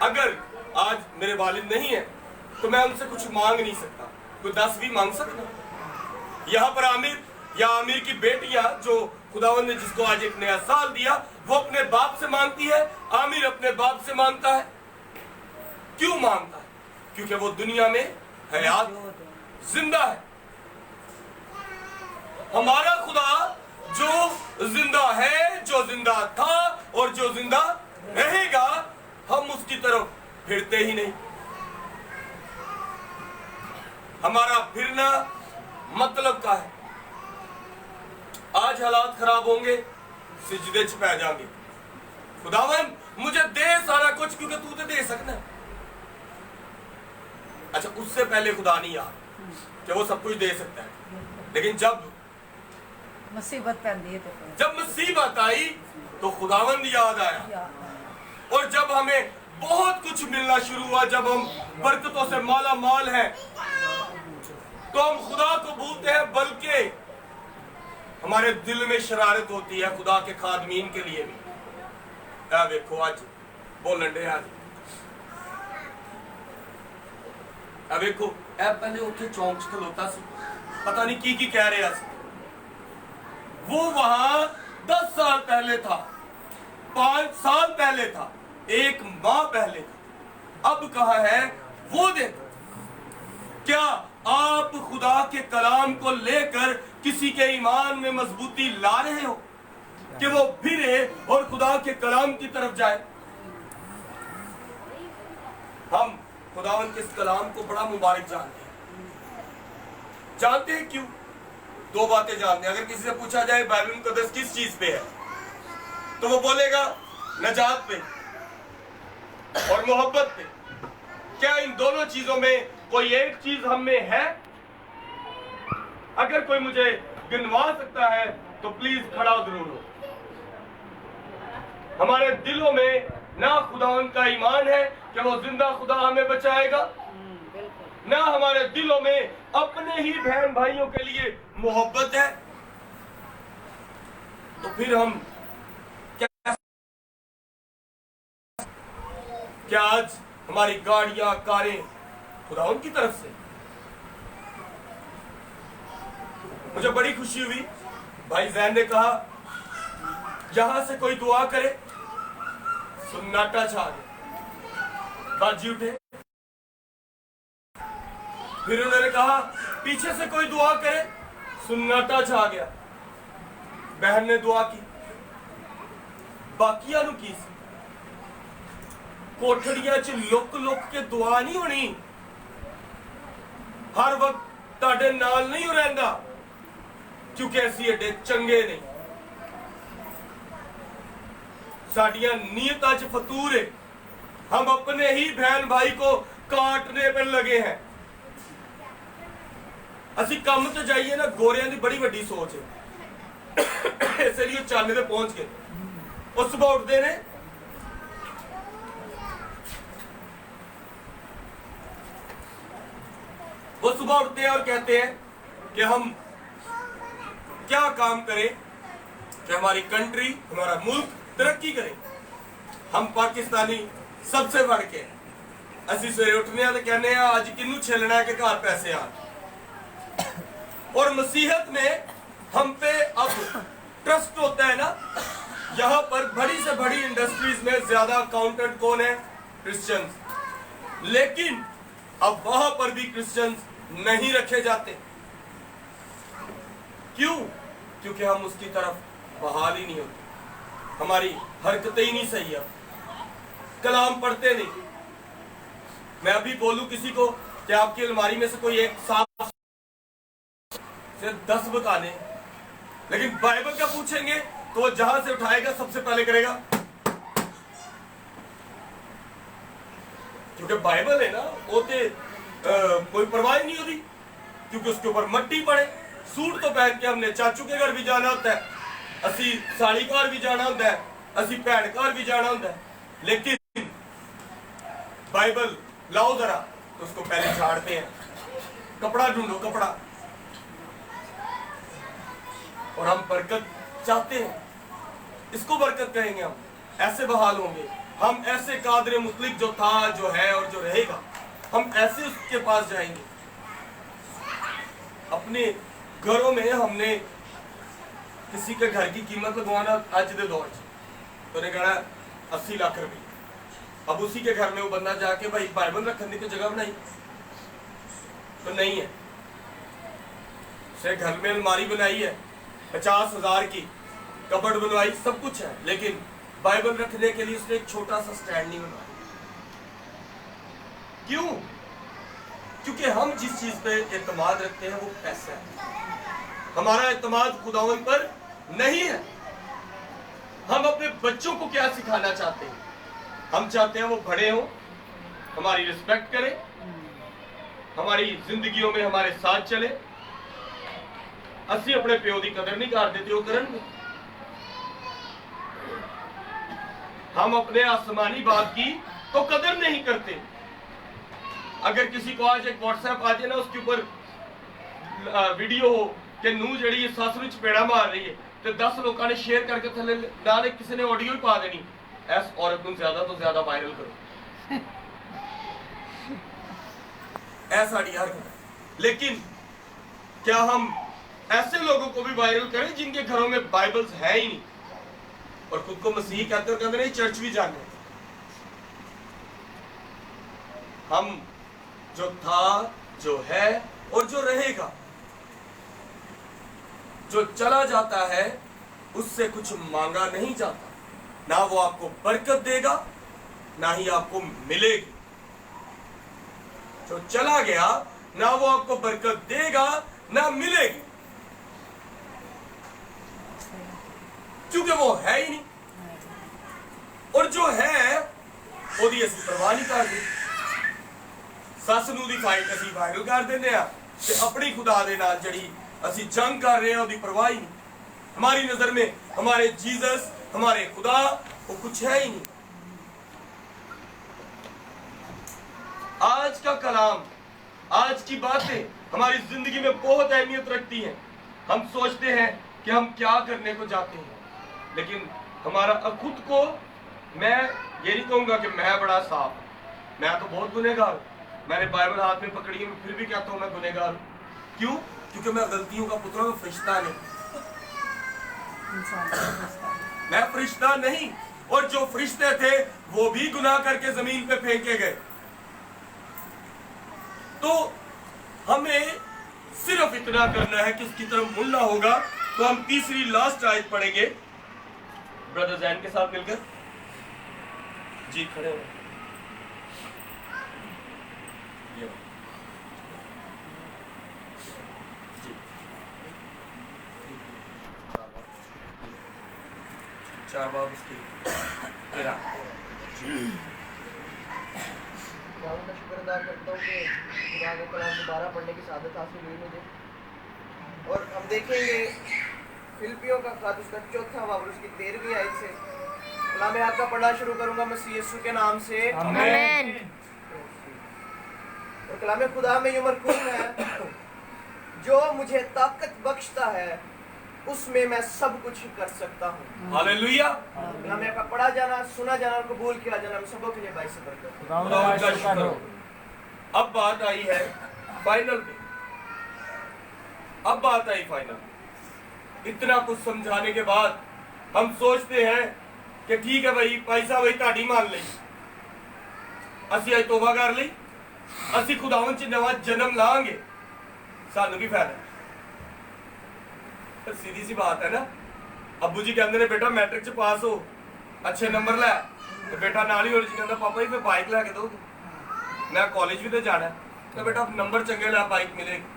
अगर आज मेरे वालिद नहीं है तो मैं उनसे कुछ मांग नहीं सकता। कोई 10 भी मांग सकता। यहाँ पर आमिर या आमिर की बेटियां जो खुदावंद ने जिसको आज एक नया साल दिया, वो अपने बाप से मांगती है। आमिर अपने बाप से मांगता है। क्यों मांगता है? क्योंकि वो दुनिया में हयात जिंदा है। हमारा खुदा जो जिंदा है, जो जिंदा था और जो जिंदा रहेगा, हम उसकी तरफ फिरते ही नहीं। हमारा फिरना मतलब का है। आज हालात खराब होंगे, सिजदे च पै जाएंगे। खुदावन मुझे दे सारा कुछ, क्योंकि तू तो दे सकना। अच्छा, उससे पहले खुदा नहीं याद कि वो सब कुछ दे सकता है। लेकिन जब मुसीबत पैंदी है तो जब मुसीबत आई तो खुदावंद याद आया। और जब हमें बहुत कुछ मिलना शुरू हुआ, जब हम बरकतों से माला माल हैं, तो हम खुदा को भूलते हैं। बल्कि हमारे दिल में शरारत होती है खुदा के खादमीन के लिए भी। देखो आज बोलन डे आज देखो पहले उठे चौंक च खलोता सी, पता नहीं की कह रहा सी। वो वहां 10 साल पहले था, 5 साल पहले था, 1 माह पहले था। अब कहा है वो देखो। क्या आप खुदा के कलाम को लेकर किसी के ईमान में मजबूती ला रहे हो कि वो फिरे और खुदा के कलाम की तरफ जाए? हम खुदावन के इस कलाम को बड़ा मुबारक जानते हैं। जानते हैं क्यों? 2 बातें जानते हैं। अगर किसी से पूछा जाए बाइबल मुकद्दस किस चीज पे है, तो वो बोलेगा नजात पे और मोहब्बत पे। क्या इन दोनों चीजों में कोई एक चीज हम में है? अगर कोई मुझे गिनवा सकता है तो प्लीज खड़ा जरूर हो। हमारे दिलों में ना खुदावन का ईमान है कि वो जिंदा खुदा हमें बचाएगा, ना हमारे दिलों में अपने ही बहन भाइयों के लिए मोहब्बत है। तो फिर हम क्या आज हमारी गाड़ियां कारें खुदा उनकी तरफ से? मुझे बड़ी खुशी हुई, भाई जैन ने कहा यहां से कोई दुआ करे, सन्नाटा छा गया। बाजी उठे। फिर उन्होंने कहा पीछे से कोई दुआ करे, सन्नाटा छा गया। बहन ने दुआ की, बाकिया की सी। कोठड़ियां च लुक लुक के दुआ नहीं होनी। हर वक्त ताडे नाल नहीं रहंदा, क्योंकि असी एडे चंगे नहीं। साडियां नीयतां च फतूर है, हम अपने ही बहन भाई को काटने पर लगे हैं। ਅਸੀਂ ਕੰਮ ਤੇ ਜਾਈਏ ਨਾ, ਗੋਰਿਆਂ ਦੀ ਬੜੀ ਵੱਡੀ ਸੋਚ ਹੈ, ਇਸ ਲਈ ਉਹ ਚਾਨੇ ਤੇ ਪਹੁੰਚ ਗਏ। ਉਹ ਸੁਬਹ ਉੱਠਦੇ ਨੇ, वो सुबह उठते हैं और कहते हैं कि हम क्या काम करें कि हमारी कंट्री, हमारा मुल्क तरक्की करे। हम पाकिस्तानी सबसे बढ़ के ਅਸੀਂ ਸਵੇਰੇ ਉੱਠਨੇ ਆ ਤੇ ਕਹਿੰਦੇ ਆ ਅੱਜ ਕਿਹਨੂੰ ਛੇਲਣਾ ਹੈ ਕਿ ਘਰ ਪੈਸੇ ਆ। और मसीहत में हम पे अब ट्रस्ट होता है ना, यहाँ पर बड़ी से बड़ी इंडस्ट्रीज में ज्यादा अकाउंटेंट कौन है? क्रिश्चियंस। लेकिन अब वहां पर भी क्रिश्चियंस नहीं रखे जाते। क्यों? क्योंकि हम उसकी तरफ बहाल ही नहीं होते, हमारी हरकतें ही नहीं सही। अब कलाम पढ़ते नहीं। मैं अभी बोलूं किसी को कि आपकी अलमारी में से कोई एक साफ से 10 बताने, लेकिन बाइबल का पूछेंगे तो वो जहां से उठाएगा सबसे पहले करेगा, क्योंकि बाइबल है ना, वो कोई परवाह नहीं होती, क्योंकि उसके ऊपर मट्टी पड़े। सूट तो पहन के हमने चाचू के घर भी जाना होता है, असी साड़ी घर भी जाना होता है, असी भैन घर भी जाना होता है, लेकिन बाइबल लाओ जरा तो उसको पहले झाड़ते हैं, कपड़ा ढूंढो कपड़ा। और हम बरकत चाहते हैं, इसको बरकत कहेंगे। हम ऐसे बहाल होंगे, हम ऐसे कादरे मुतलिक जो था, जो है और जो रहेगा, हम ऐसे उसके पास जाएंगे। अपने घरों में हमने किसी के घर की कीमत लगवाना आज के दौर तो ने कहना 80 लाख रुपए। अब उसी के घर में वो बंदा जाके भाई बाइबल रखने की जगह बनाई तो नहीं है, से घर में अलमारी बनाई है 50,000 की, कबर्ड बनवाई, सब कुछ है, लेकिन बाइबल रखने के लिए उसने एक छोटा सा स्टैंड नहीं बनवाया। क्यों? क्योंकि हम जिस चीज पे एतमाद रखते हैं वो पैसा है, हमारा एतमाद खुदावन पर नहीं है। हम अपने बच्चों को क्या सिखाना चाहते हैं? हम चाहते हैं वो बड़े हों, हमारी रिस्पेक्ट करें, हमारी जिंदगियों में हमारे साथ चले। असी अपने प्यो की कदर नहीं कर देते, वो करन। हम अपने आसमानी बाप की तो कदर नहीं करते। अगर किसी को आज एक व्हाट्सएप आ जाए ना, उसके ऊपर वीडियो हो कि नू जड़ी सस नूं चपेड़ा मार रही है, तो 10 लोगों ने शेयर करके थले नाले किसी ने ऑडियो ही पा देनी, ऐस औरत को ज्यादा तो ज्यादा वायरल करो। ऐसा हरकत। लेकिन क्या हम ऐसे लोगों को भी वायरल करें जिनके घरों में बाइबल्स है ही नहीं और खुद को मसीह कहते और कहते नहीं चर्च भी जाने? हम जो था, जो है और जो रहेगा, जो चला जाता है उससे कुछ मांगा नहीं जाता। ना वो आपको बरकत देगा, ना ही आपको मिलेगी। जो चला गया, ना वो आपको बरकत देगा, ना मिलेगी, क्योंकि वो है ही नहीं। और जो है ਉਹਦੀ ਅਸੀਂ परवाह नहीं करते। सस नूं दी फाइट ਅਸੀਂ वायरल कर देने आ ते अपनी खुदा दे नाल जड़ी ਅਸੀਂ जंग कर रहे हैं ਉਹਦੀ परवाह ही नहीं। हमारी नजर में हमारे जीसस, हमारे खुदा वो कुछ है ही नहीं। आज का कलाम, आज की बातें हमारी जिंदगी में बहुत अहमियत रखती हैं। हम सोचते हैं कि हम क्या करने को जाते हैं, लेकिन हमारा खुद को, मैं ये नहीं कहूंगा कि मैं बड़ा साफ, मैं तो बहुत गुनहगार हूं। मैंने बाइबल हाथ में पकड़ी है, मैं फिर भी कहता हूं मैं गुनहगार हूं। क्यों? क्योंकि मैं गलतियों का पुत्र हूं, फरिश्ता नहीं। मैं फरिश्ता नहीं, और जो फरिश्ते थे वो भी गुनाह करके जमीन पे फेंके गए। तो हमें सिर्फ इतना करना है कि उसकी तरफ मुड़ना होगा। तो हम तीसरी लास्ट आयत पढ़ेंगे ब्रदर जैन के साथ मिलकर। जी खड़े हो। चार बाब उसकी खुदा का शुक्र अदा करता हूँ कि खुदा का कलाम दोबारा पढ़ने की सादत हासिल हुई मुझे। और हम देखेंगे फिलिपियों का खत उसका 4वां बाब उसकी 13वीं आयत से कलाम आपका पढ़ना शुरू करूंगा मसीह यीशु के नाम से। आमीन। और कलाम खुदा में ये मरकूम है, जो मुझे ताकत बख्शता है उसमें मैं सब कुछ कर सकता हूँ। हालेलुया। कलाम का पढ़ा जाना, सुना जाना और कबूल किया जाना हम सबों के लिए बाइस बरकत। खुदा का शुक्र हो। अब बात आई है फाइनल पे। अब बात आई फाइनल। इतना कुछ समझाने के बाद हम सोचते हैं कि ठीक है भाई साहब ताड़ी मान ली, असी आज तोबा कर ली, असी खुदावन च नवा जन्म लांगे, सानू की फायदा। सीधी सी बात है ना। अब्बू जी कहते ने बेटा मैट्रिक च पास हो, अच्छे नंबर लै, तो बेटा नाल ही होली जी कहता पापा जी फिर बाइक लैके दो, मैं कॉलेज भी तो जाना है, तो बेटा नंबर चंगे ला बाइक मिलेगी।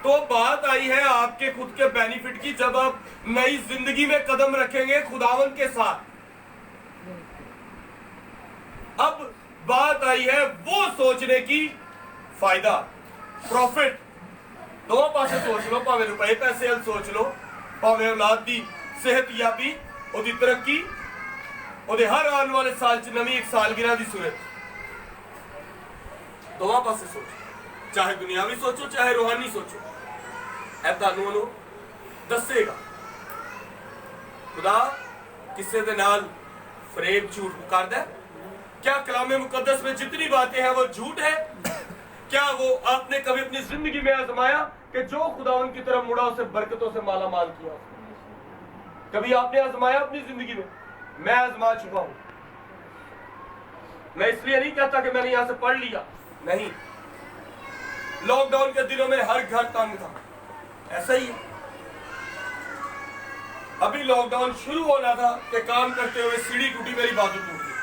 तो बात आई है आपके खुद के बेनिफिट की, जब आप नई जिंदगी में कदम रखेंगे खुदावन के साथ। अब बात आई है वो सोचने की, फायदा, प्रॉफिट। दो पासे सोच लो, भावे रुपए पैसे हल सोच लो, भावे औलाद दी सेहत याबी, ओदी तरक्की, ओदे हर आने वाले साल च नवी एक सालगिरह दी सूरत। दोवां पासे सोचो, चाहे दुनियावी सोचो चाहे रूहानी सोचो, ऐ तुहानू ओनू दसेगा। खुदा किसे दे नाल फरेब झूठ करदा है? क्या कलाम मुकद्दस में जितनी बातें हैं वो झूठ है? क्या वो आपने कभी अपनी जिंदगी में आजमाया कि जो खुदावन की तरफ मुड़ा उसे बरकतों से माला माल किया? कभी आपने आजमाया अपनी जिंदगी में? मैं आजमा चुका हूं। मैं इसलिए नहीं कहता कि मैंने यहां से पढ़ लिया, नहीं। लॉकडाउन के दिनों में हर घर तंग था, ऐसा ही है। अभी लॉकडाउन शुरू होना था कि काम करते हुए सीढ़ी टूटी, मेरी बाजू टूट गई।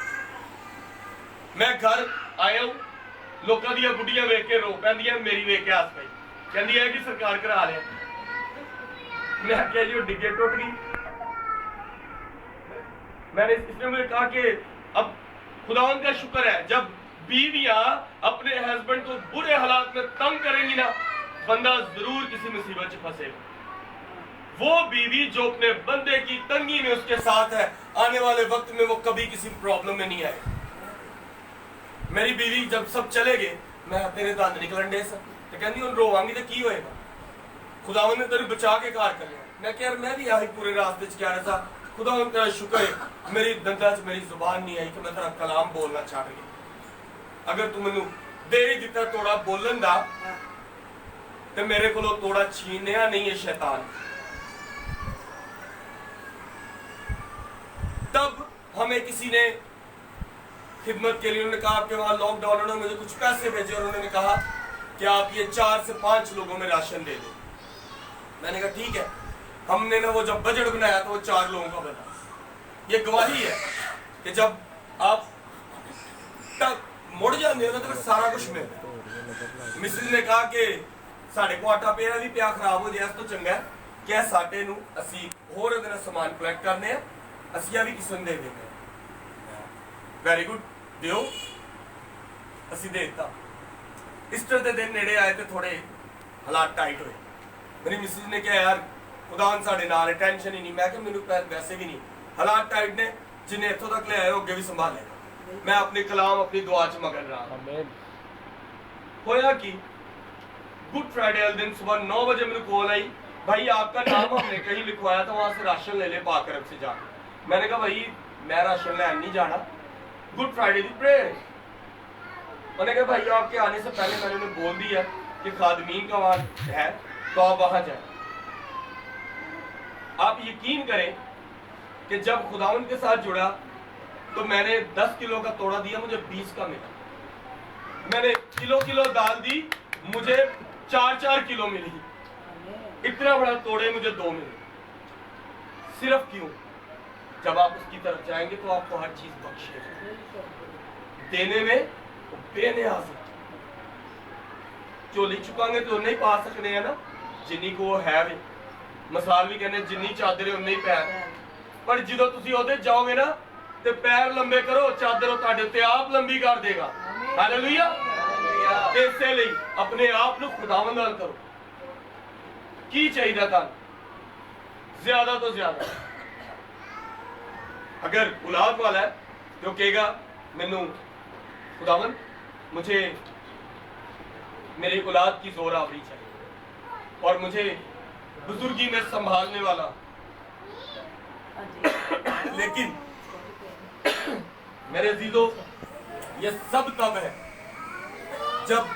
मैं घर आया हूं, लोगों दी बुढ़ियां वेख के रो पैंदियां, मेरी वेख के हस पई, कहती है कि सरकार करा लिया। मैं क्या जी डिग्गे टूट गई। मैंने इसने मुझे कहा कि अब खुदावन का शुक्र है, जब बीवियां अपने हस्बैंड को बुरे हालात में तंग करेंगी ना, बंदा जरूर किसी मुसीबत से फंसेगा। वो बीवी जो अपने बंदे की तंगी में उसके साथ है, आने वाले वक्त में वो कभी किसी प्रॉब्लम में नहीं आएगी। मेरी बीवी जब सब चले गए, मैं तेरे दंद निकलन डे सर, तो कहती हूँ रोवांगी तो की होएगा, खुदावन ने तेरे बचा के कार कर लिया। मैं कह मैं भी यही पूरे रास्ते च कह रहा था, खुदावन तेरा शुक्र है मेरी दंदा च मेरी जुबान नहीं आई कि मैं तेरा कलाम बोलना छड़ गया। अगर तू मैनू दे ही दिता तोड़ा बोलन दा, तो मेरे को तोड़ा छीनया नहीं है शैतान। तब हमें किसी ने खिदमत के लिए, उन्होंने कहा आपके वहां लॉकडाउन, उन्होंने मुझे कुछ पैसे भेजे और उन्होंने कहा कि आप ये 4 से 5 लोगों में राशन दे दें। मैंने कहा ठीक है। हमने ना वो जब बजट बनाया तो वो 4 लोगों का बना। ये गवाही है कि जब आप तक मुड़ जाते हो ना तो सारा कुछ मिलता। मिस्त्री ने कहा कि साढ़े को आटा पिया भी पिया खराब हो जाए तो चंगा है कि साटे नू असी होर ਉਹਦੇ ਨਾਲ समान कलेक्ट करने हैं, ਅਸੀਂ भी किसी ने दे देंगे। वेरी गुड, दियो। ਅਸੀਂ देता। ईस्टर के दिन नेड़े आए तो थोड़े हालात टाइट हुए। मेरी मिसिज ने कहा यार खुदावन साडे नाल है, टेंशन ही नहीं। मैं कि मैनू वैसे भी नहीं, हालात टाइट ने, जिन्हें इत्थों तक ले आए अगे भी संभालेगा। मैं अपने कलाम अपनी दुआ च मगन रहा। होया कि गुड फ्राइडे वाले दिन सुबह 9 बजे मेरे कॉल आई, भाई आपका नाम हमने कहीं लिखवाया था, वहां से राशन ले ले पाकरम से जाकर। मैंने कहा भाई मैं राशन लैन नहीं जाना, गुड फ्राइडे की प्रेयर। उन्होंने कहा भाई आपके आने से पहले मैंने उन्हें बोल दिया कि खादमीन का वहां है तो आप वहां जाए। आप यकीन करें कि जब खुदावन के साथ जुड़ा तो मैंने 10 किलो का तोड़ा दिया, मुझे 20 का मिला। मैंने किलो दाल दी, मुझे 4 किलो मिली। इतना बड़ा तोड़े मुझे 2 मिले। सिर्फ क्यों? जब आप उसकी तरफ जाएंगे तो आपको हर चीज बख्शेगा। देने में बेनियाज है। झोली चुकांगे तो नहीं पा सकते हैं ना, जिन्नी को वो है वे। मिसाल भी कहने जिन्नी चादर उन्नी पैर। पर जो तुम ओदे जाओगे ना ਤੇ ਪੈਰ ਲੰਬੇ ਕਰੋ, ਚਾਦਰ ਉਹ ਤੁਹਾਡੇ ਉੱਤੇ ਆਪ ਲੰਬੀ ਕਰ ਦੇਗਾ। ਹਾਲੇਲੂਇਆ। ਤੇ ਇਸੇ ਲਈ ਆਪਣੇ ਆਪ ਨੂੰ ਖੁਦਾਵੰਦ ਨਾਲ ਕਰੋ। ਕੀ ਚਾਹੀਦਾ ਤੁਹਾਨੂੰ? ਜ਼ਿਆਦਾ ਤੋਂ ਜ਼ਿਆਦਾ। अगर औलाद वाला है तो कहेगा मैनू खुदावन मुझे मेरी औलाद की जोर आवरी चाहिए और मुझे बुजुर्गी में संभालने वाला। लेकिन मेरे अजीजों, ये सब तब है जब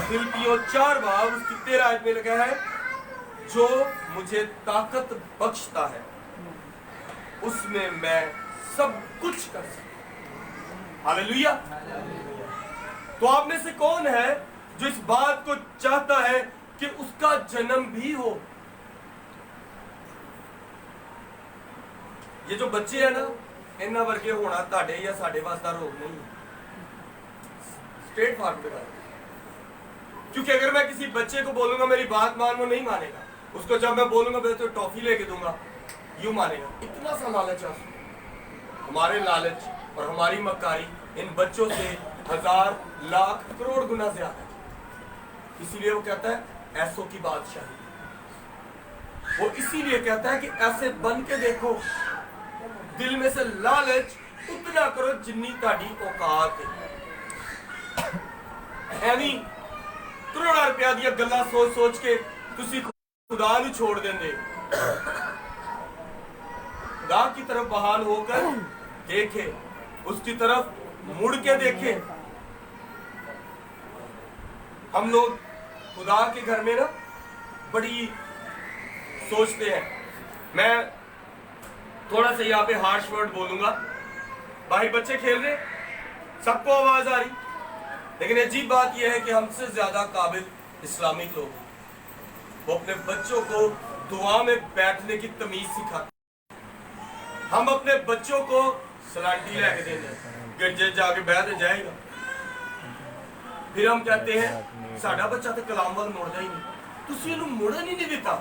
फिलिप्पियों 4 उसकी 13 आयत में लगा है, जो मुझे ताकत बख्शता है उसमें मैं सब कुछ कर सकता। हालेलुया। तो आप में से कौन है जो इस बात को चाहता है कि उसका जन्म भी हो? ये जो बच्चे हैं ना, इन्ना वर्गे होना ताड़े या साढ़े वास्ता रोग नहीं है। स्ट्रेट फॉरवर्ड बता, क्योंकि अगर मैं किसी बच्चे को बोलूंगा मेरी बात मान, वो नहीं मानेगा। उसको जब मैं बोलूंगा मैं तो टॉफी लेके दूंगा, यूं मानेगा। इतना सा लालच है। हमारे लालच और हमारी मक्कारी इन बच्चों से 1000 लाख करोड़ गुना ज्यादा है। इसीलिए वो कहता है ऐसों की बादशाही। वो इसीलिए कहता है कि ऐसे बन के देखो, दिल में से लालच उतना करो जिन्नी ताड़ी औकात है। यानी करोड़ा रुपया दी गल्लां सोच सोच के तुसी खुदा नूं छोड़ देंदे। खुदा की तरफ बहाल होकर देखे, उसकी तरफ मुड़ के देखे। हम लोग खुदा के घर में ना बड़ी सोचते हैं। मैं थोड़ा सा यहाँ पे हार्श वर्ड बोलूंगा। भाई बच्चे खेल रहे, सबको आवाज आ रही, लेकिन अजीब बात यह है कि हमसे ज्यादा काबिल इस्लामिक लोग, वो अपने बच्चों को दुआ में बैठने की तमीज सिखाते। हम अपने बच्चों को सलांटी लेके देंगे, गिरजे जाके बैठ जाएगा। फिर हम कहते हैं साडा बच्चा तो कलाम वाल मुड़दा ही नहीं। तुसी उन्हें मुड़न ही नहीं दिता,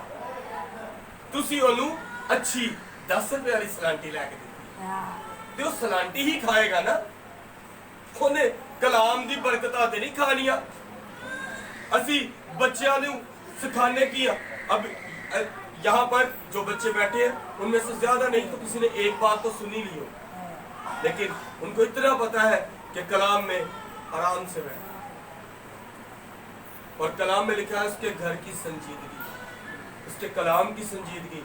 तुसी उन्हें अच्छी 10 रुपए वाली सलांटी लेके दी, तो वो सलांटी ही खाएगा ना, उन्हें कलाम दी बरकतां ते नहीं खानियां। असी बच्चों नूं सिखाने की। अब यहाँ पर जो बच्चे बैठे हैं उनमें से ज्यादा नहीं तो किसी ने एक बात तो सुनी ली हो, लेकिन उनको इतना पता है कि कलाम में आराम से बैठ, और कलाम में लिखा है उसके घर की संजीदगी, उसके कलाम की संजीदगी,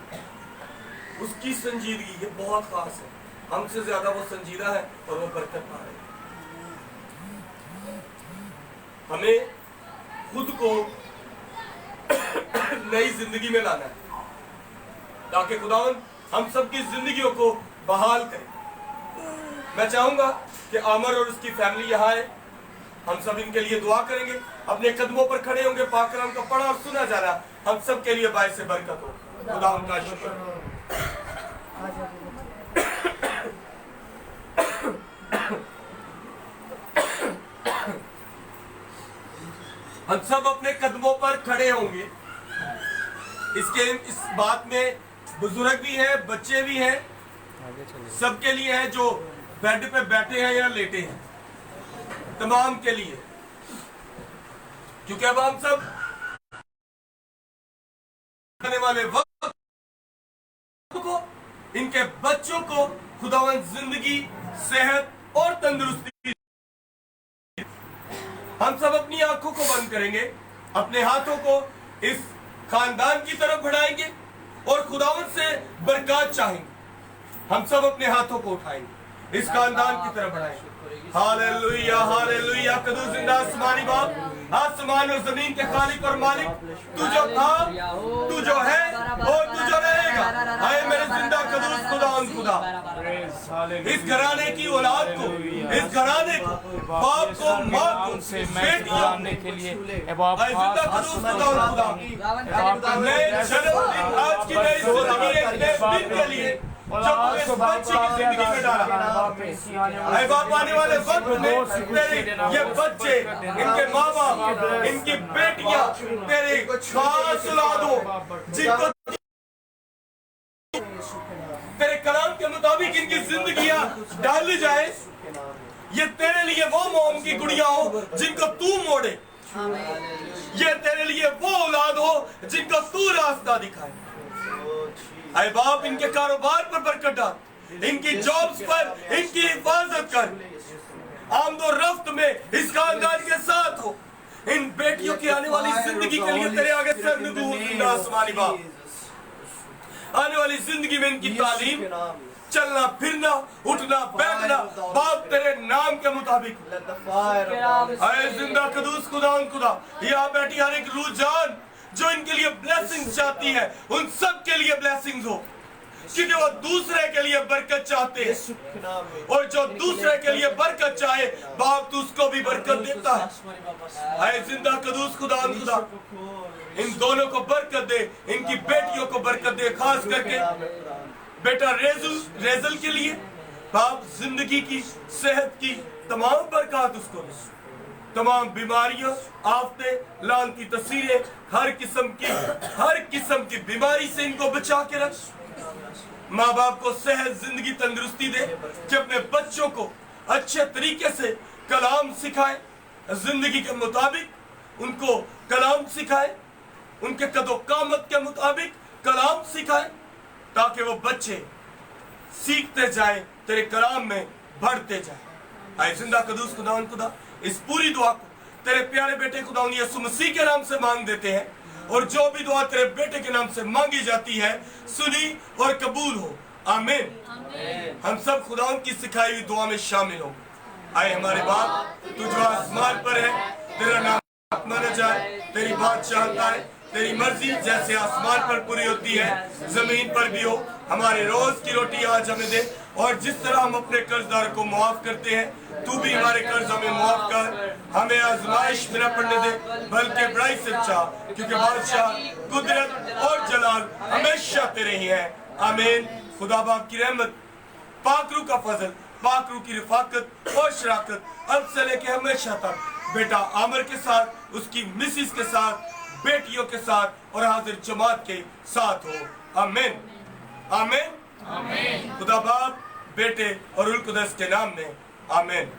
उसकी संजीदगी ये बहुत खास है। हमसे ज्यादा वो संजीदा है और वो बरकत पा रहे हैं। हमें खुद को नई जिंदगी में लाना है ताकि खुदावंद हम सबकी जिंदगियों को बहाल करे। मैं चाहूंगा कि आमर और उसकी फैमिली यहाँ है, हम सब इनके लिए दुआ करेंगे, अपने कदमों पर खड़े होंगे, पाक कलाम का पढ़ा और सुना जा रहा, हम सब के लिए बायसे बरकत हो। खुदा उनका शुक्र। हम सब अपने कदमों पर खड़े होंगे। इस बात में बुजुर्ग भी हैं, बच्चे भी हैं, सबके लिए है जो बेड पे बैठे हैं या लेटे हैं, तमाम के लिए, क्योंकि अब हम सब आने वाले वक्त को, इनके बच्चों को खुदावंद जिंदगी, सेहत और तंदुरुस्ती। हम सब अपनी आंखों को बंद करेंगे, अपने हाथों को इस खानदान की तरफ बढ़ाएंगे और खुदावंद से बरकत चाहेंगे। हम सब अपने हाथों को उठाएंगे, इस खानदान की तरफ बढ़ाएंगे। Hallelujah, hallelujah. कदूस जिंदा आसमानी बाप, आसमान और जमीन के खालिक और मालिक, तू जो था, तू जो है और तू जो रहेगा। आए मेरे जिंदा कदूस खुदावंद खुदा, इस घराने की औलाद को, इस घराने को, बाप को, माँ को, बेटियों के लिए आए जिंदा कदूस खुदावंद खुदा, नए जन्मदिन, आज की नई जिंदगी, एक नए दिन के लिए जो इस बच्चे की जिंदगी में डाला। आए बाप, आने वाले वक्त में तेरे ये बच्चे, इनके माँ बाप, इनकी बेटियां तेरे खास औलाद हो, जिनको तेरे कलाम के मुताबिक इनकी जिंदगियां डाली जाए। ये तेरे लिए वो मोम की गुड़िया हो जिनको तू मोड़े, ये तेरे लिए वो औलाद हो जिनको तू रास्ता दिखाए। ऐ बाप इनके कारोबार पर बरकत डाल, इनकी जॉब्स पर इनकी हिफाजत कर, आमदो रफ्त में इस खानदान के साथ हो। इन बेटियों की आने वाली जिंदगी के लिए तेरे आगे सर नगूर आसमानी बाप, आने वाली जिंदगी में इनकी तालीम, चलना फिरना उठना बैठना बाप तेरे नाम के मुताबिक। ऐ जिंदा कदूस खुदा यहाँ बैठी हर एक रूह जान जो इनके लिए ब्लेसिंग्स चाहती है, उन सब के लिए ब्लेसिंग्स हो, क्योंकि वो दूसरे के लिए बरकत चाहते हैं, और जो दूसरे के लिए बरकत चाहे बाप तू उसको भी बरकत देता है। ऐ जिंदा कदूस खुदा इन दोनों को बरकत दे, इनकी बेटियों को बरकत दे, खास करके बेटा रेजल के लिए बाप जिंदगी की सेहत की तमाम बरकत उसको दे, तमाम बीमारियों आफते लानती तस्वीरें हर किस्म की बीमारी से इनको बचा के रख। माँ बाप को सेहत जिंदगी तंदुरुस्ती दे कि अपने बच्चों को अच्छे तरीके से कलाम सिखाए, जिंदगी के मुताबिक उनको कलाम सिखाए, उनके कदो कामत के मुताबिक कलाम सिखाए, ताकि वो बच्चे सीखते जाए, तेरे कलाम में बढ़ते जाए। ऐ जिंदा कदूस खुदा इस पूरी दुआ को तेरे प्यारे बेटे खुदा यीशु मसीह के नाम से मांग देते हैं, और जो भी दुआ तेरे बेटे के नाम से मांगी जाती है सुनी और कबूल हो। आमीन। हम सब खुदा की सिखाई हुई दुआ में शामिल हो। आए हमारे बाप तू जो आसमान पर है, तेरा नाम माना जाए, तेरी बादशाहत आए, तेरी मर्जी जैसे आसमान पर पूरी होती है जमीन पर भी हो। हमारे रोज की रोटी आज हमें दे, और जिस तरह हम अपने कर्जदार को माफ करते हैं तू भी हमारे कर्ज हमें माफ कर, हमें आजमाइश में न पड़ने दे बल्कि बड़ाई से चाह, क्योंकि बादशाह कुदरत और जलाल हमेशा तेरे ही है। आमीन। खुदा बाप की रहमत, पाकरू का फजल, पाकरू की रिफाकत और शराकत अब से लेके हमेशा तक बेटा आमर के साथ, उसकी मिसिस के साथ, बेटियों के साथ और हाजिर जमात के साथ हो। आमीन आमीन। खुदा बाप बेटे और उल कुदस के नाम में आमीन।